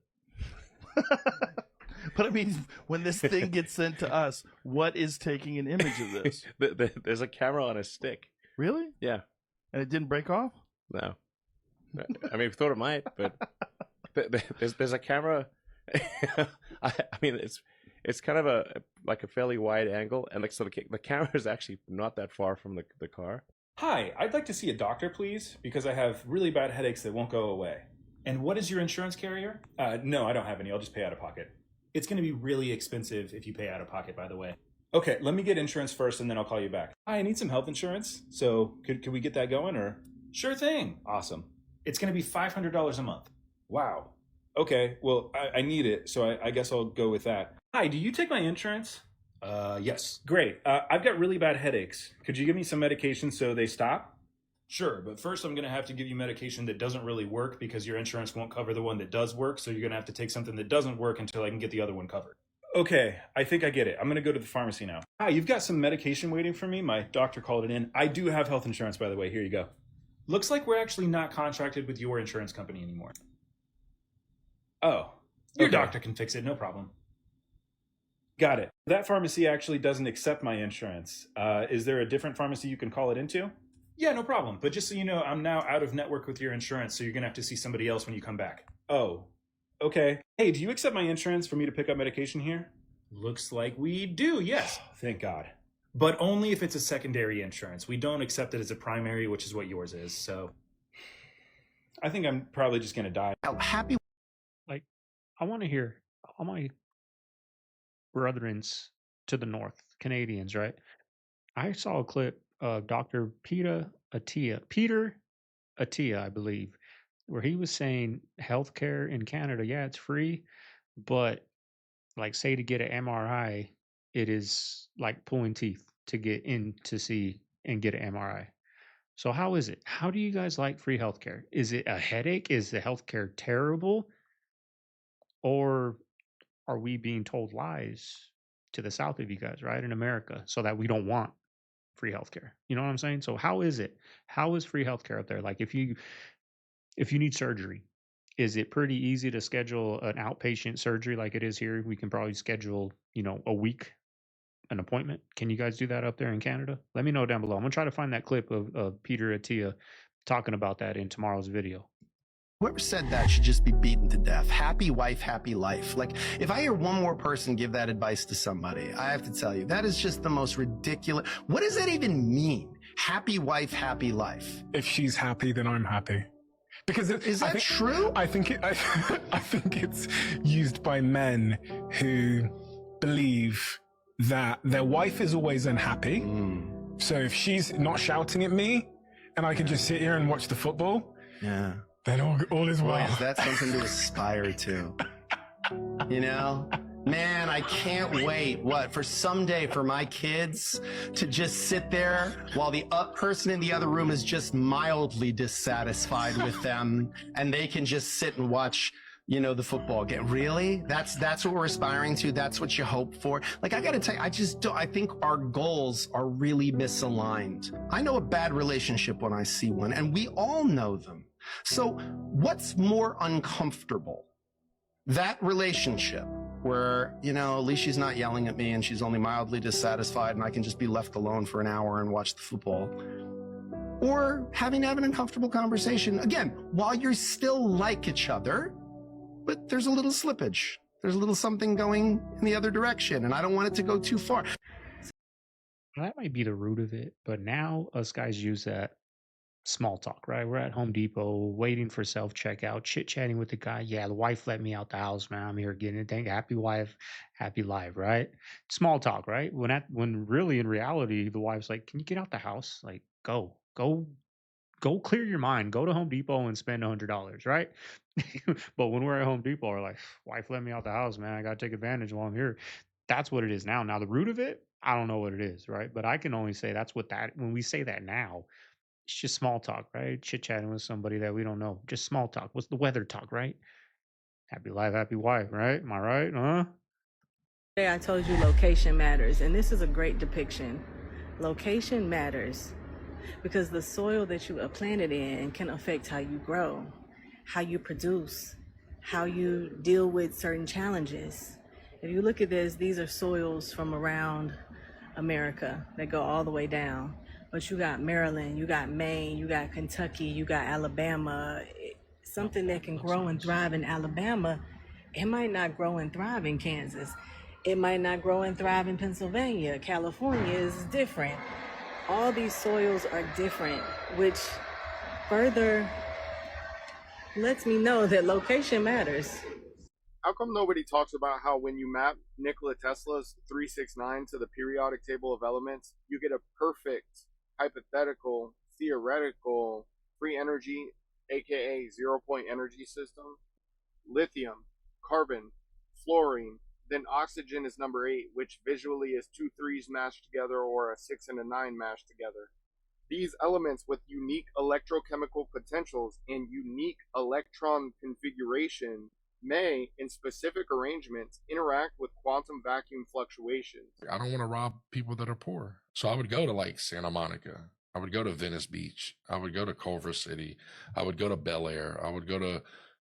But I mean, when this thing gets sent to us, what is taking an image of this? There's a camera on a stick. Really? Yeah. And it didn't break off? No. I mean, I thought it might, but there's a camera. I mean, it's kind of a fairly wide angle, and so the camera is actually not that far from the car. Hi, I'd like to see a doctor, please, because I have really bad headaches that won't go away. And what is your insurance carrier? No, I don't have any. I'll just pay out of pocket. It's going to be really expensive if you pay out of pocket, by the way. Okay, let me get insurance first, and then I'll call you back. Hi, I need some health insurance. So could we get that going, or? Sure thing. Awesome. It's going to be $500 a month. Wow. Okay, well, I need it, so I guess I'll go with that. Hi, do you take my insurance? Yes. Great. I've got really bad headaches. Could you give me some medication so they stop? Sure, but first I'm going to have to give you medication that doesn't really work because your insurance won't cover the one that does work, so you're going to have to take something that doesn't work until I can get the other one covered. Okay, I think I get it. I'm going to go to the pharmacy now. Hi, you've got some medication waiting for me. My doctor called it in. I do have health insurance, by the way. Here you go. Looks like we're actually not contracted with your insurance company anymore. Oh, your doctor can fix it, no problem. Got it. That pharmacy actually doesn't accept my insurance. Is there a different pharmacy you can call it into? Yeah, no problem. But just so you know, I'm now out of network with your insurance, so you're going to have to see somebody else when you come back. Oh, okay. Hey, do you accept my insurance for me to pick up medication here? Looks like we do, yes. Thank God. But only if it's a secondary insurance. We don't accept it as a primary, which is what yours is. So I think I'm probably just going to die. Happy. Like, I want to hear all my brethrens to the north, Canadians, right? I saw a clip of Dr. Peter Attia, I believe, where he was saying healthcare in Canada, yeah, it's free, but like say to get an MRI, it is like pulling teeth to get in to see and get an MRI. So how is it? How do you guys like free healthcare? Is it a headache? Is the healthcare terrible? Or are we being told lies to the south of you guys, right, in America, so that we don't want free healthcare? You know what I'm saying? So how is it? How is free healthcare up there? Like if you need surgery, is it pretty easy to schedule an outpatient surgery like it is here? We can probably schedule, a week, an appointment. Can you guys do that up there in Canada? Let me know down below. I'm gonna try to find that clip of Peter Attia talking about that in tomorrow's video. Whoever said that should just be beaten to death. Happy wife, happy life. Like, if I hear one more person give that advice to somebody, I have to tell you, that is just the most ridiculous. What does that even mean? Happy wife, happy life. If she's happy, then I'm happy. Because is that true? I think it's used by men who believe that their wife is always unhappy. So if she's not shouting at me, and I can just sit here and watch the football, yeah, then all is well. Boy, is that something to aspire to? Man, I can't wait, for someday for my kids to just sit there while the person in the other room is just mildly dissatisfied with them, and they can just sit and watch, the football game. Really? That's what we're aspiring to? That's what you hope for? Like, I gotta tell you, I think our goals are really misaligned. I know a bad relationship when I see one, and we all know them. So what's more uncomfortable? That relationship where, at least she's not yelling at me and she's only mildly dissatisfied and I can just be left alone for an hour and watch the football. Or having to have an uncomfortable conversation, again, while you're still like each other, but there's a little slippage. There's a little something going in the other direction, and I don't want it to go too far. That might be the root of it, but now us guys use that small talk, right? We're at Home Depot waiting for self-checkout, chit-chatting with the guy. Yeah, the wife let me out the house, man. I'm here getting it. Thank happy wife, happy life, right? Small talk, right? When really in reality, the wife's like, can you get out the house? Like, go clear your mind. Go to Home Depot and spend $100, right? But when we're at Home Depot, we're like, wife let me out the house, man. I got to take advantage while I'm here. That's what it is now. Now, the root of it, I don't know what it is, right? But I can only say when we say that now, it's just small talk, right? Chit-chatting with somebody that we don't know. Just small talk. What's the weather talk, right? Happy life, happy wife, right? Am I right? Huh? Today I told you location matters, and this is a great depiction. Location matters because the soil that you are planted in can affect how you grow, how you produce, how you deal with certain challenges. If you look at this, these are soils from around America that go all the way down. But you got Maryland, you got Maine, you got Kentucky, you got Alabama. Something that can grow and thrive in Alabama, it might not grow and thrive in Kansas. It might not grow and thrive in Pennsylvania. California is different. All these soils are different, which further lets me know that location matters. How come nobody talks about how when you map Nikola Tesla's 369 to the periodic table of elements, you get a perfect, hypothetical, theoretical, free energy, aka 0-point energy system? Lithium, carbon, fluorine, then oxygen is number 8, which visually is 2 3s mashed together or a 6 and a 9 mashed together. These elements with unique electrochemical potentials and unique electron configuration may, in specific arrangements, interact with quantum vacuum fluctuations. I don't want to rob people that are poor. So I would go to like Santa Monica. I would go to Venice Beach. I would go to Culver City. I would go to Bel Air. I would go to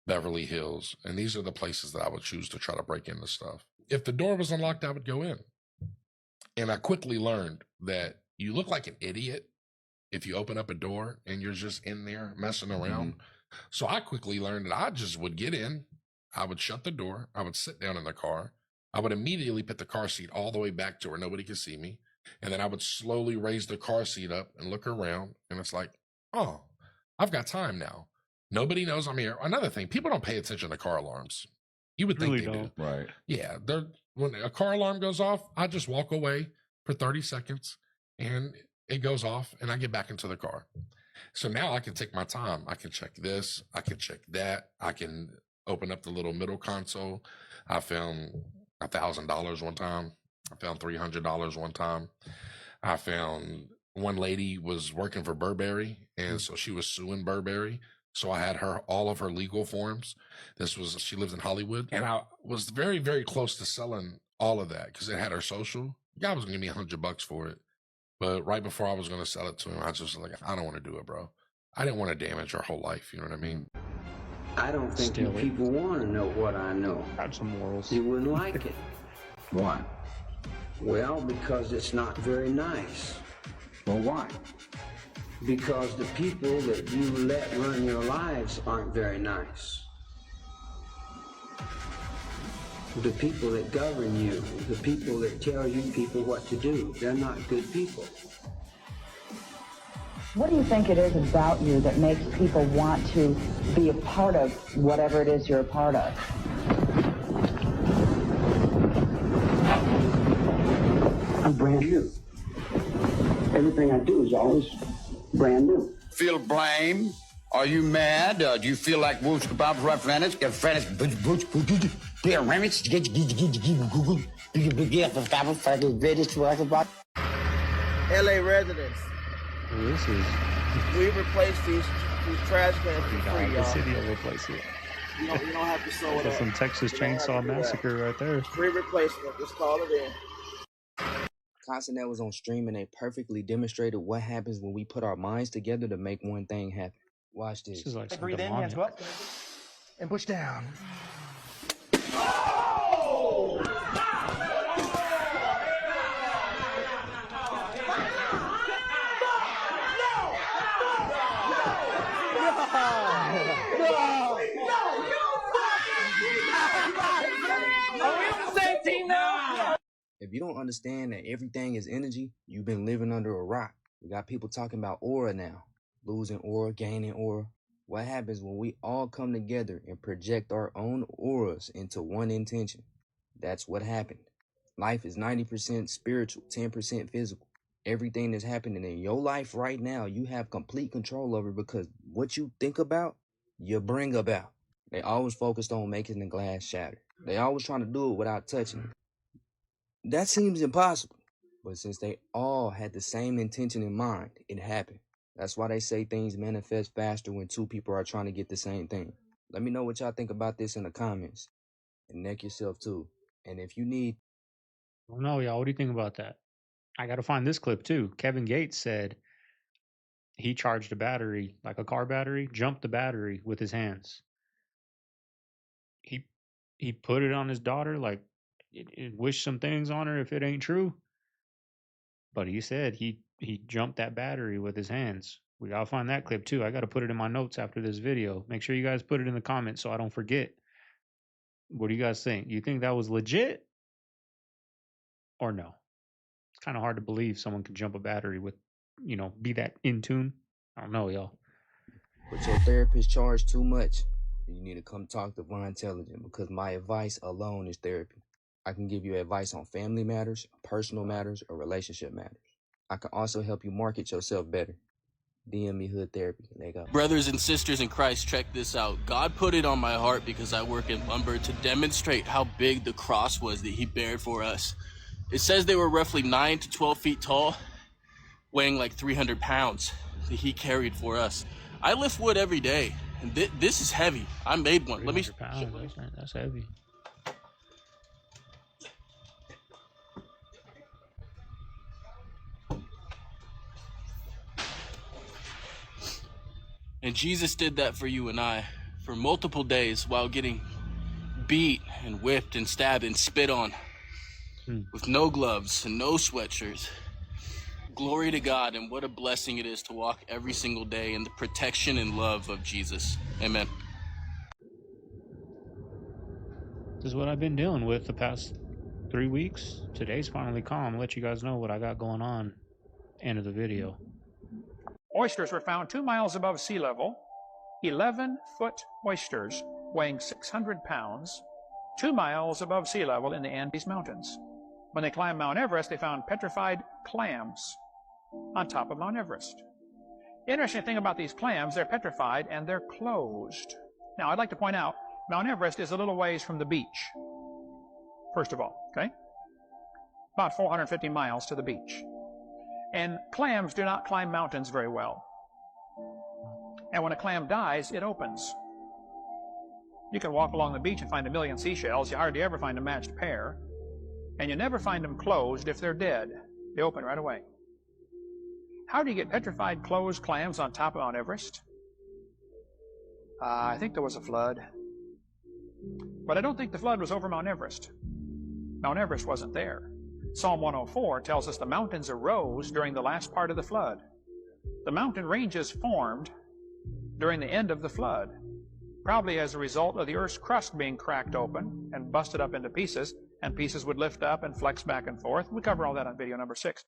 Beverly Hills. And these are the places that I would choose to try to break into stuff. If the door was unlocked, I would go in. And I quickly learned that you look like an idiot if you open up a door and you're just in there messing around. So I quickly learned that I just would get in. I would shut the door. I would sit down in the car. I would immediately put the car seat all the way back to where nobody could see me. And then I would slowly raise the car seat up and look around. And it's like, oh, I've got time now. Nobody knows I'm here. Another thing, people don't pay attention to car alarms. You would think Really they don't. do. Right. Yeah. When a car alarm goes off, I just walk away for 30 seconds and it goes off and I get back into the car. So now I can take my time. I can check this. I can check that. I can open up the little middle console. I found $1,000 one time. I found $300 one time. I found one lady was working for Burberry, and so she was suing Burberry. So I had all of her legal forms. She lives in Hollywood, and I was very, very close to selling all of that because it had her social. The guy was gonna give me $100 for it, but right before I was gonna sell it to him, I just was like, I don't want to do it, bro. I didn't want to damage her whole life. You know what I mean? I don't think you people want to know what I know. Got some morals. You wouldn't like it. Why? Well, because it's not very nice. Well, why? Because the people that you let run your lives aren't very nice. The people that govern you, the people that tell you people what to do, they're not good people. What do you think it is about you that makes people want to be a part of whatever it is you're a part of? I'm brand new. Everything I do is always brand new. Feel blame? Are you mad? Do you feel like Wolf's about right Venice? Get Venice. LA residents. This is. We replaced these trash cans for free, The y'all. city will replace it. You don't have to sew it That's up. some Texas You don't have Chainsaw to do that. Massacre right there. Free replacement. Just call it in. Content that was on stream and they perfectly demonstrated what happens when we put our minds together to make one thing happen. Watch this. This is like some Breathe in, demonic. hands go up, and push down. If you don't understand that everything is energy, you've been living under a rock. We got people talking about aura now. Losing aura, gaining aura. What happens when we all come together and project our own auras into one intention? That's what happened. Life is 90% spiritual, 10% physical. Everything that's happening in your life right now, you have complete control over because what you think about, you bring about. They always focused on making the glass shatter. They always trying to do it without touching it. That seems impossible. But since they all had the same intention in mind, it happened. That's why they say things manifest faster when two people are trying to get the same thing. Let me know what y'all think about this in the comments. And neck yourself too. And if you need... I don't know, y'all. What do you think about that? I got to find this clip too. Kevin Gates said he charged a battery, like a car battery, jumped the battery with his hands. He put it on his daughter, like wish some things on her if it ain't true. But he said he jumped that battery with his hands. We gotta find that clip too. I gotta put it in my notes after this video. Make sure you guys put it in the comments so I don't forget. What do you guys think? You think that was legit or no? It's kind of hard to believe someone can jump a battery with, be that in tune. I don't know, y'all. But your therapist charge too much, you need to come talk to Von Intelligent, because my advice alone is therapy. I can give you advice on family matters, personal matters, or relationship matters. I can also help you market yourself better. DM me Hood Therapy. There you go. Brothers and sisters in Christ, check this out. God put it on my heart because I work in lumber to demonstrate how big the cross was that he bared for us. It says they were roughly 9 to 12 feet tall, weighing like 300 pounds that he carried for us. I lift wood every day, and this is heavy. I made one. Let me. That's heavy. And Jesus did that for you and I for multiple days while getting beat and whipped and stabbed and spit on with no gloves and no sweatshirts. Glory to God, and what a blessing it is to walk every single day in the protection and love of Jesus. Amen. This is what I've been dealing with the past 3 weeks. Today's finally calm. I'll let you guys know what I got going on. End of the video. Oysters were found 2 miles above sea level, 11-foot oysters weighing 600 pounds, 2 miles above sea level in the Andes Mountains. When they climbed Mount Everest, they found petrified clams on top of Mount Everest. The interesting thing about these clams, they're petrified and they're closed. Now, I'd like to point out, Mount Everest is a little ways from the beach, first of all, okay? About 450 miles to the beach. And clams do not climb mountains very well. And when a clam dies, it opens. You can walk along the beach and find a million seashells. You hardly ever find a matched pair. And you never find them closed if they're dead. They open right away. How do you get petrified closed clams on top of Mount Everest? I think there was a flood. But I don't think the flood was over Mount Everest. Mount Everest wasn't there. Psalm 104 tells us the mountains arose during the last part of the flood. The mountain ranges formed during the end of the flood, probably as a result of the Earth's crust being cracked open and busted up into pieces, and pieces would lift up and flex back and forth. We cover all that on video number 6.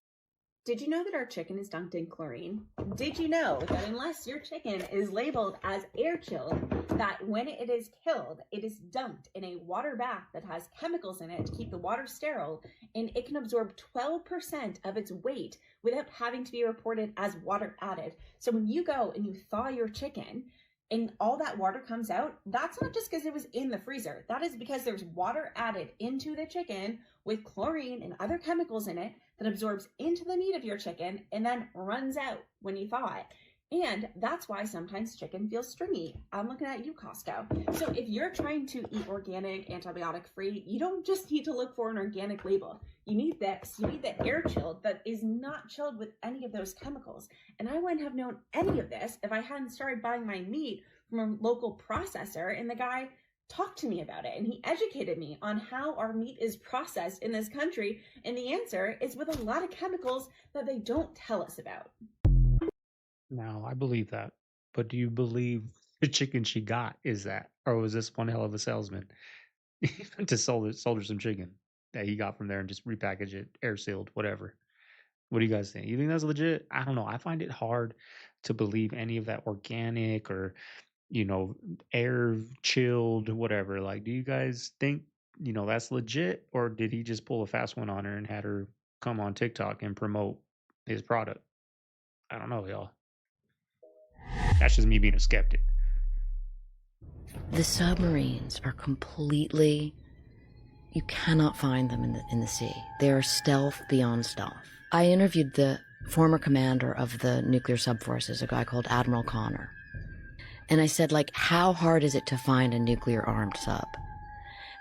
Did you know that our chicken is dunked in chlorine? Did you know that unless your chicken is labeled as air chilled, that when it is killed, it is dumped in a water bath that has chemicals in it to keep the water sterile, and it can absorb 12% of its weight without having to be reported as water added? So when you go and you thaw your chicken, and all that water comes out, that's not just because it was in the freezer. That is because there's water added into the chicken with chlorine and other chemicals in it that absorbs into the meat of your chicken and then runs out when you thaw it. And that's why sometimes chicken feels stringy. I'm looking at you, Costco. So if you're trying to eat organic, antibiotic-free, you don't just need to look for an organic label. You need this. You need the air chilled that is not chilled with any of those chemicals. And I wouldn't have known any of this if I hadn't started buying my meat from a local processor, and the guy talked to me about it, and he educated me on how our meat is processed in this country. And the answer is with a lot of chemicals that they don't tell us about. Now, I believe that. But do you believe the chicken she got is that? Or was this one hell of a salesman to sold her some chicken that he got from there and just repackage it, air sealed, whatever? What do you guys think? You think that's legit? I don't know. I find it hard to believe any of that organic or, air chilled, whatever. Like, do you guys think, that's legit? Or did he just pull a fast one on her and had her come on TikTok and promote his product? I don't know, y'all. That's just me being a skeptic. The submarines are completely, you cannot find them in the sea. They are stealth beyond stealth. I interviewed the former commander of the nuclear subforces, a guy called Admiral Connor. And I said, how hard is it to find a nuclear armed sub?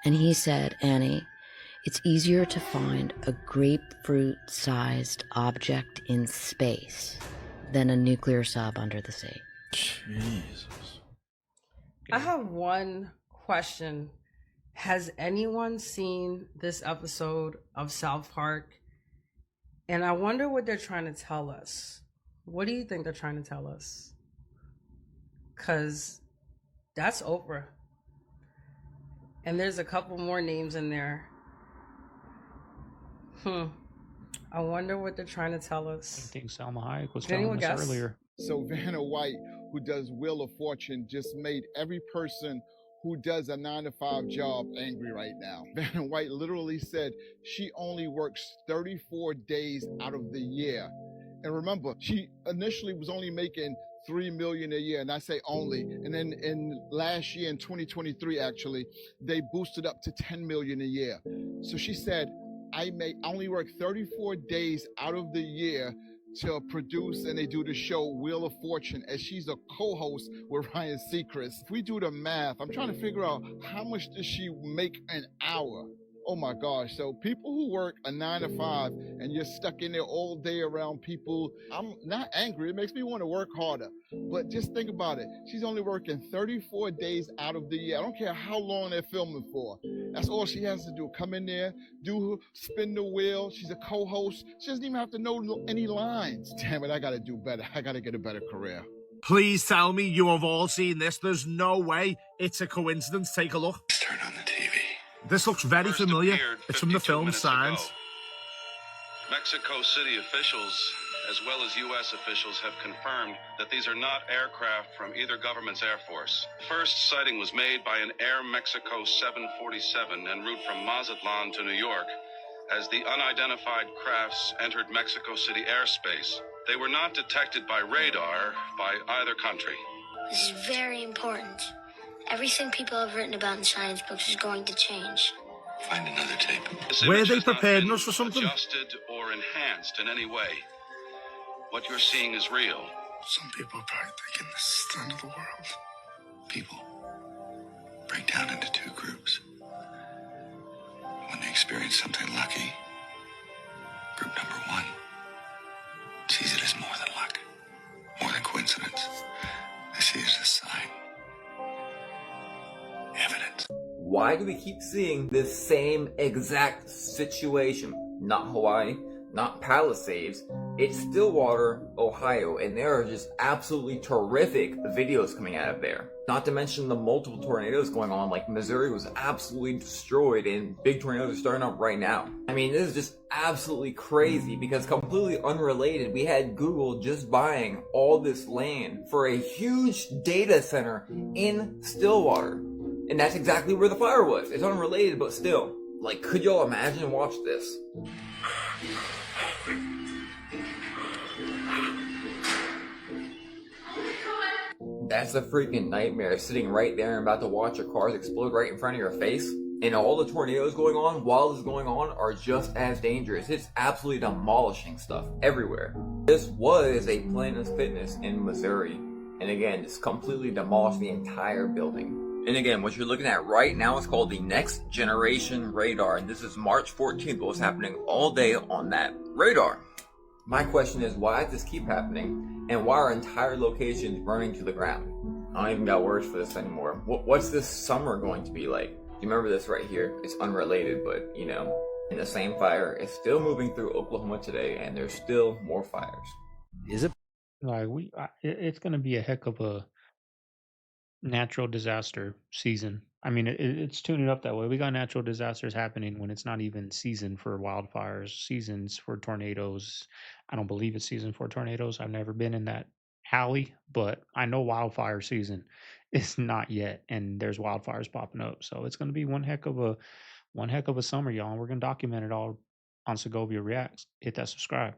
And he said, Annie, it's easier to find a grapefruit-sized object in space than a nuclear sub under the sea. Jesus. I have one question. Has anyone seen this episode of South Park? And I wonder what they're trying to tell us. What do you think they're trying to tell us? Because that's Oprah. And there's a couple more names in there. I wonder what they're trying to tell us. I think Salma Hayek was Can anyone telling us guess? earlier. So Vanna White, who does Wheel of Fortune, just made every person who does a 9-to-5 job angry right now. Vanna White literally said she only works 34 days out of the year. And remember, she initially was only making $3 million a year, and I say only. And then in last year, in 2023, actually, they boosted up to $10 million a year. So she said, I only work 34 days out of the year to produce, and they do the show Wheel of Fortune, as she's a co-host with Ryan Seacrest. If we do the math, I'm trying to figure out how much does she make an hour? Oh my gosh. So people who work a 9-to-5 and you're stuck in there all day around people, I'm not angry. It makes me want to work harder. But just think about it. She's only working 34 days out of the year. I don't care how long they're filming for. That's all she has to do. Come in there, spin the wheel. She's a co-host. She doesn't even have to know any lines. Damn it, I got to do better. I got to get a better career. Please tell me you have all seen this. There's no way it's a coincidence. Take a look. Turn on the TV. This looks very familiar. It's from the film Signs. Mexico City officials, as well as U.S. officials, have confirmed that these are not aircraft from either government's air force. The first sighting was made by an Air Mexico 747 en route from Mazatlan to New York as the unidentified crafts entered Mexico City airspace. They were not detected by radar by either country. This is very important. Everything people have written about in science books is going to change. Find another tape. Were they preparing us for something? Adjusted or enhanced in any way. What you're seeing is real. Some people are probably thinking this is the end of the world. People break down into two groups. When they experience something lucky, group number one sees it as more than luck, more than coincidence. They see it as a sign. Evidence. Why do we keep seeing this same exact situation? Not Hawaii, not Palisades, it's Stillwater, Ohio, and there are just absolutely terrific videos coming out of there. Not to mention the multiple tornadoes going on, like Missouri was absolutely destroyed and big tornadoes are starting up right now. I mean, this is just absolutely crazy because completely unrelated, we had Google just buying all this land for a huge data center in Stillwater. And that's exactly where the fire was. It's unrelated, but still. Like, could y'all imagine? Watch this. That's a freaking nightmare, sitting right there and about to watch your cars explode right in front of your face. And all the tornadoes going on while this is going on are just as dangerous. It's absolutely demolishing stuff everywhere. This was a Planet Fitness in Missouri. And again, just completely demolished the entire building. And again, what you're looking at right now is called the Next Generation Radar. And this is March 14th, what's happening all day on that radar. My question is, why does this keep happening? And why are entire locations burning to the ground? I don't even got words for this anymore. What's this summer going to be like? You remember this right here? It's unrelated, but you know, in the same fire, it's still moving through Oklahoma today, and there's still more fires. Is it? Like it's going to be a heck of a natural disaster season. I mean, it's tuning up that way. We got natural disasters happening when it's not even season for wildfires, seasons for tornadoes. I don't believe it's season for tornadoes. I've never been in that alley, but I know wildfire season is not yet, and there's wildfires popping up. So it's going to be one heck of a summer, y'all. We're going to document it all on Segovia Reacts. Hit that subscribe.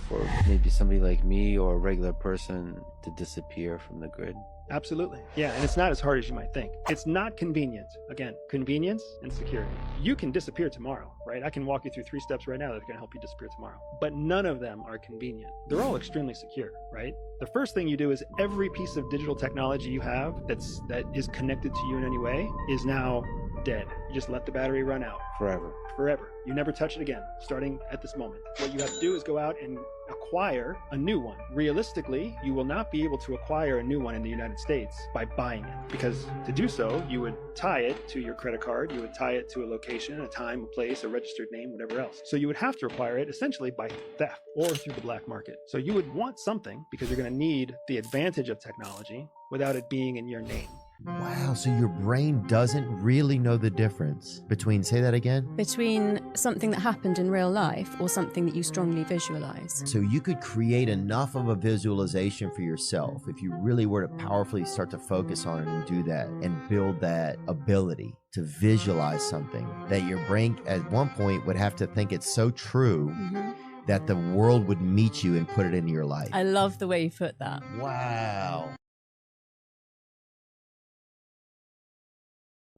For maybe somebody like me or a regular person to disappear from the grid. Absolutely. Yeah, and it's not as hard as you might think. It's not convenient. Again, convenience and security. You can disappear tomorrow, right? I can walk you through 3 steps right now that are going to help you disappear tomorrow. But none of them are convenient. They're all extremely secure, right? The first thing you do is every piece of digital technology you have that is connected to you in any way is now dead. You just let the battery run out. Forever. Forever. You never touch it again, starting at this moment. What you have to do is go out and acquire a new one. Realistically, you will not be able to acquire a new one in the United States by buying it, because to do so, you would tie it to your credit card, you would tie it to a location, a time, a place, a registered name, whatever else. So you would have to acquire it essentially by theft or through the black market. So you would want something because you're going to need the advantage of technology without it being in your name. Wow, so your brain doesn't really know the difference between, say that again? Between something that happened in real life or something that you strongly visualize. So you could create enough of a visualization for yourself if you really were to powerfully start to focus on it and do that and build that ability to visualize something that your brain at one point would have to think it's so true that the world would meet you and put it into your life. I love the way you put that. Wow.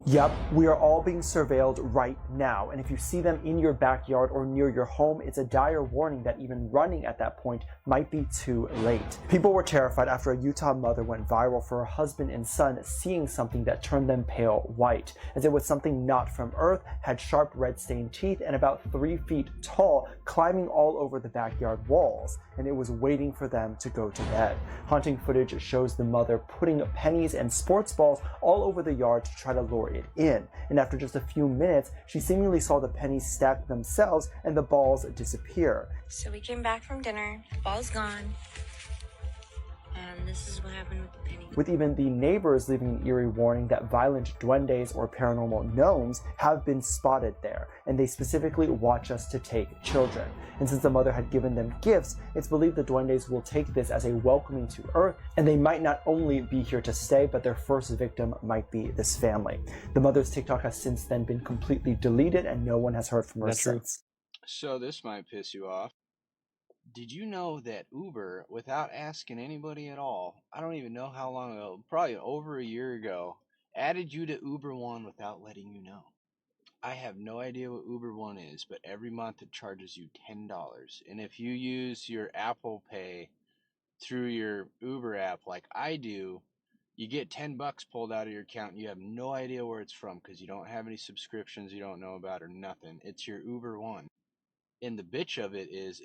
Yep, we are all being surveilled right now, and if you see them in your backyard or near your home, it's a dire warning that even running at that point might be too late. People were terrified after a Utah mother went viral for her husband and son seeing something that turned them pale white, as it was something not from Earth, had sharp red stained teeth, and about 3 feet tall, climbing all over the backyard walls, and it was waiting for them to go to bed. Haunting footage shows the mother putting pennies and sports balls all over the yard to try to lure it in, and after just a few minutes, she seemingly saw the pennies stack themselves and the balls disappear. So we came back from dinner, the ball's gone, and this is what happened with the penny. With even the neighbors leaving an eerie warning that violent duendes or paranormal gnomes have been spotted there, and they specifically watch us to take children. And since the mother had given them gifts, it's believed the duendes will take this as a welcoming to Earth, and they might not only be here to stay, but their first victim might be this family. The mother's TikTok has since then been completely deleted, and no one has heard from her since. So this might piss you off. Did you know that Uber, without asking anybody at all, I don't even know how long ago, probably over a year ago, added you to Uber One without letting you know? I have no idea what Uber One is, but every month it charges you $10. And if you use your Apple Pay through your Uber app like I do, you get $10 pulled out of your account and you have no idea where it's from because you don't have any subscriptions you don't know about or nothing. It's your Uber One. And the bitch of it is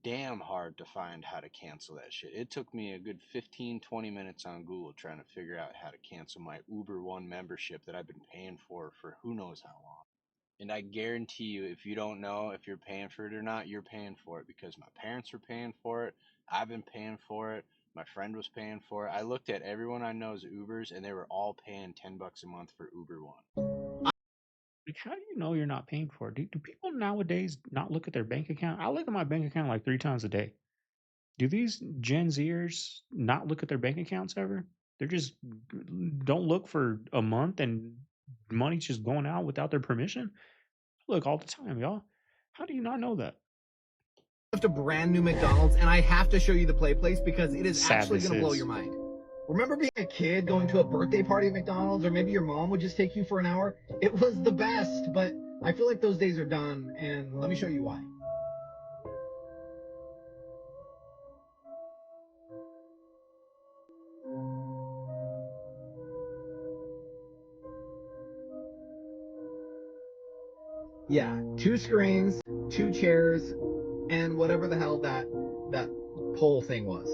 damn hard to find how to cancel that shit. It took me a good 15-20 minutes on Google trying to figure out how to cancel my Uber One membership that I've been paying for who knows how long. And I guarantee you, if you don't know if you're paying for it or not, you're paying for it because my parents were paying for it. I've been paying for it. My friend was paying for it. I looked at everyone I know's Ubers, and they were all paying $10 a month for Uber One. How do you know you're not paying for it? Do people nowadays not look at their bank account? I look at my bank account like 3 times a day. Do these Gen Zers not look at their bank accounts ever? They're just don't look for a month and money's just going out without their permission. I look all the time, y'all. How do you not know that? A brand new McDonald's, and I have to show you the play place because it is actually going to blow your mind. Remember being a kid going to a birthday party at McDonald's, or maybe your mom would just take you for an hour? It was the best, but I feel like those days are done, and let me show you why. Yeah, 2 screens, 2 chairs, and whatever the hell that pole thing was.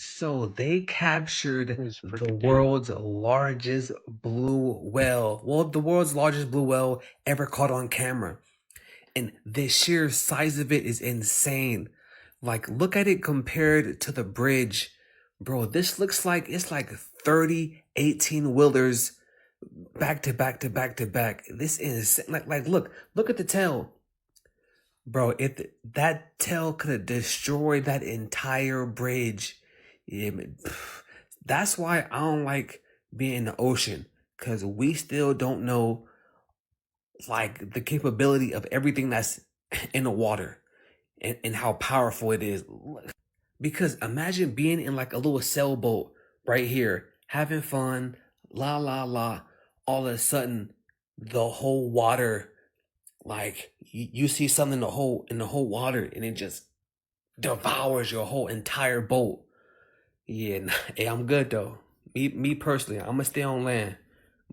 So they captured the world's largest blue whale. Well, the world's largest blue whale ever caught on camera. And the sheer size of it is insane. Like, look at it compared to the bridge. Bro, this looks like it's like 30 18-wheelers back to back to back to back. This is like look at the tail. Bro, if that tail could have destroyed that entire bridge. Yeah, that's why I don't like being in the ocean, because we still don't know like the capability of everything that's in the water and how powerful it is. Because imagine being in like a little sailboat right here, having fun, la la la. All of a sudden, the whole water, like you see something in the whole water, and it just devours your whole entire boat. Yeah, hey, I'm good though. Me personally, I'm gonna stay on land.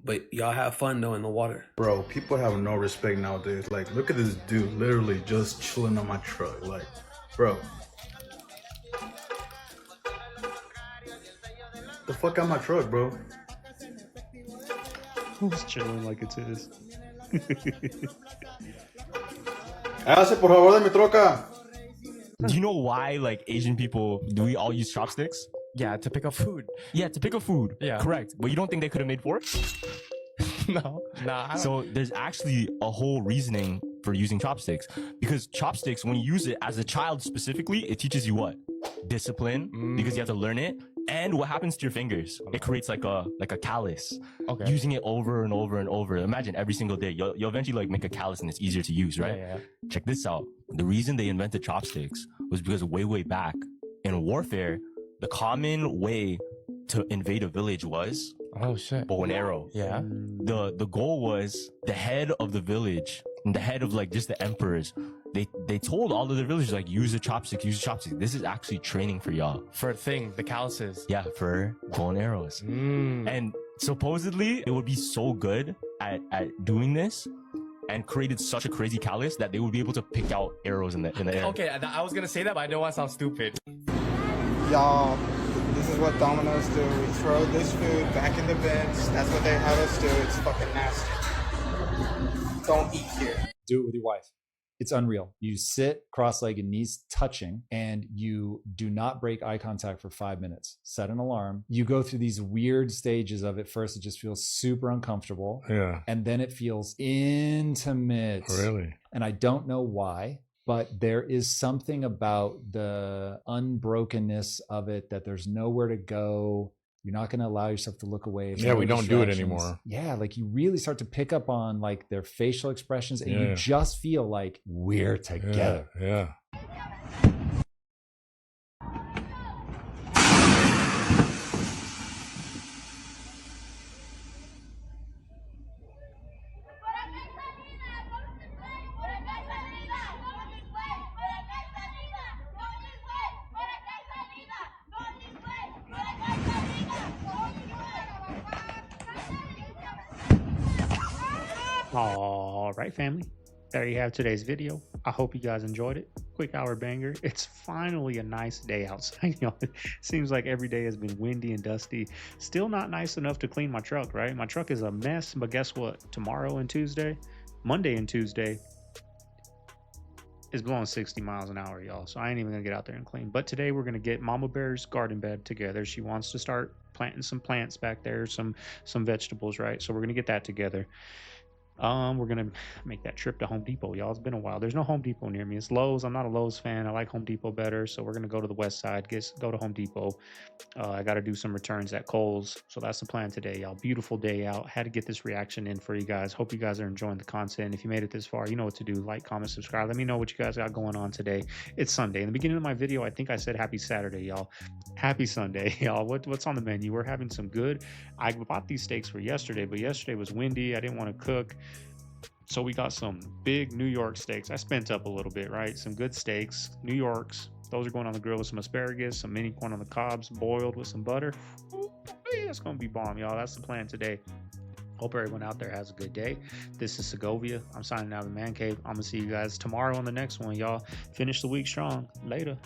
But y'all have fun though in the water. Bro, people have no respect nowadays. Like, look at this dude literally just chilling on my truck. Like, bro. The fuck out my truck, bro. Who's chilling like it's his? Hágase por favor de mi troca. Do you know why, like, Asian people, do we all use chopsticks? Yeah, to pick up food. Yeah, to pick up food. Yeah. Correct. But you don't think they could have made forks? No. Nah. So there's actually a whole reasoning for using chopsticks. Because chopsticks, when you use it as a child specifically, it teaches you what? Discipline, because you have to learn it. And what happens to your fingers? It creates like a callus. Okay. Using it over and over and over. Imagine every single day. You'll eventually like make a callus and it's easier to use, right? Yeah. Check this out. The reason they invented chopsticks was because way back in warfare, the common way to invade a village was bow and arrow. Yeah. The goal was the head of the village and the head of like just the emperors. They told all of the villagers like use the chopsticks, use the chopsticks. This is actually training for y'all. For the calluses. Yeah, for bow and arrows. And supposedly it would be so good at doing this and created such a crazy callus that they would be able to pick out arrows in the air. Okay, I was gonna say that, but I don't want to sound stupid. Y'all, this is what Domino's do. We throw this food back in the bins. That's what they have us do. It's fucking nasty. Don't eat here. Do it with your wife. It's unreal. You sit cross-legged, knees touching, and you do not break eye contact for 5 minutes. Set an alarm. You go through these weird stages of it. First, it just feels super uncomfortable. Yeah. And then it feels intimate. Really? And I don't know why, but there is something about the unbrokenness of it that there's nowhere to go. You're not going to allow yourself to look away. Yeah, we don't do it distractions. anymore. Yeah, like you really start to pick up on like their facial expressions and Yeah. you just feel like we're together. Yeah. All right, family. There you have today's video. I hope you guys enjoyed it. Quick hour banger. It's finally a nice day outside, y'all. It seems like every day has been windy and dusty. Still not nice enough to clean my truck, right? My truck is a mess, but guess what? Tomorrow and Tuesday, Monday and Tuesday, is blowing 60 miles an hour, y'all. So I ain't even gonna get out there and clean. But today we're gonna get Mama Bear's garden bed together. She wants to start planting some plants back there, some vegetables, right? So we're gonna get that together. We're gonna make that trip to Home Depot, y'all. It's been a while. There's no Home Depot near me. It's Lowe's. I'm not a Lowe's fan. I like Home Depot better, so we're gonna go to the west side, go to Home Depot. I gotta do some returns at Kohl's, so that's the plan today, y'all. Beautiful day out. Had to get this reaction in for you guys. Hope you guys are enjoying the content. If you made it this far, you know what to do. Like, comment, subscribe. Let me know what you guys got going on today. It's Sunday. In the beginning of my video, I think I said happy Saturday, y'all. Happy Sunday, y'all. What's on the menu? We're having some good. I bought these steaks for yesterday, but yesterday was windy. I didn't want to cook. So we got some big New York steaks. I spent up a little bit, right? Some good steaks, New Yorks. Those are going on the grill with some asparagus, some mini corn on the cobs, boiled with some butter. Ooh, that's going to be bomb, y'all. That's the plan today. Hope everyone out there has a good day. This is Segovia. I'm signing out of the Man Cave. I'm going to see you guys tomorrow on the next one, y'all. Finish the week strong. Later.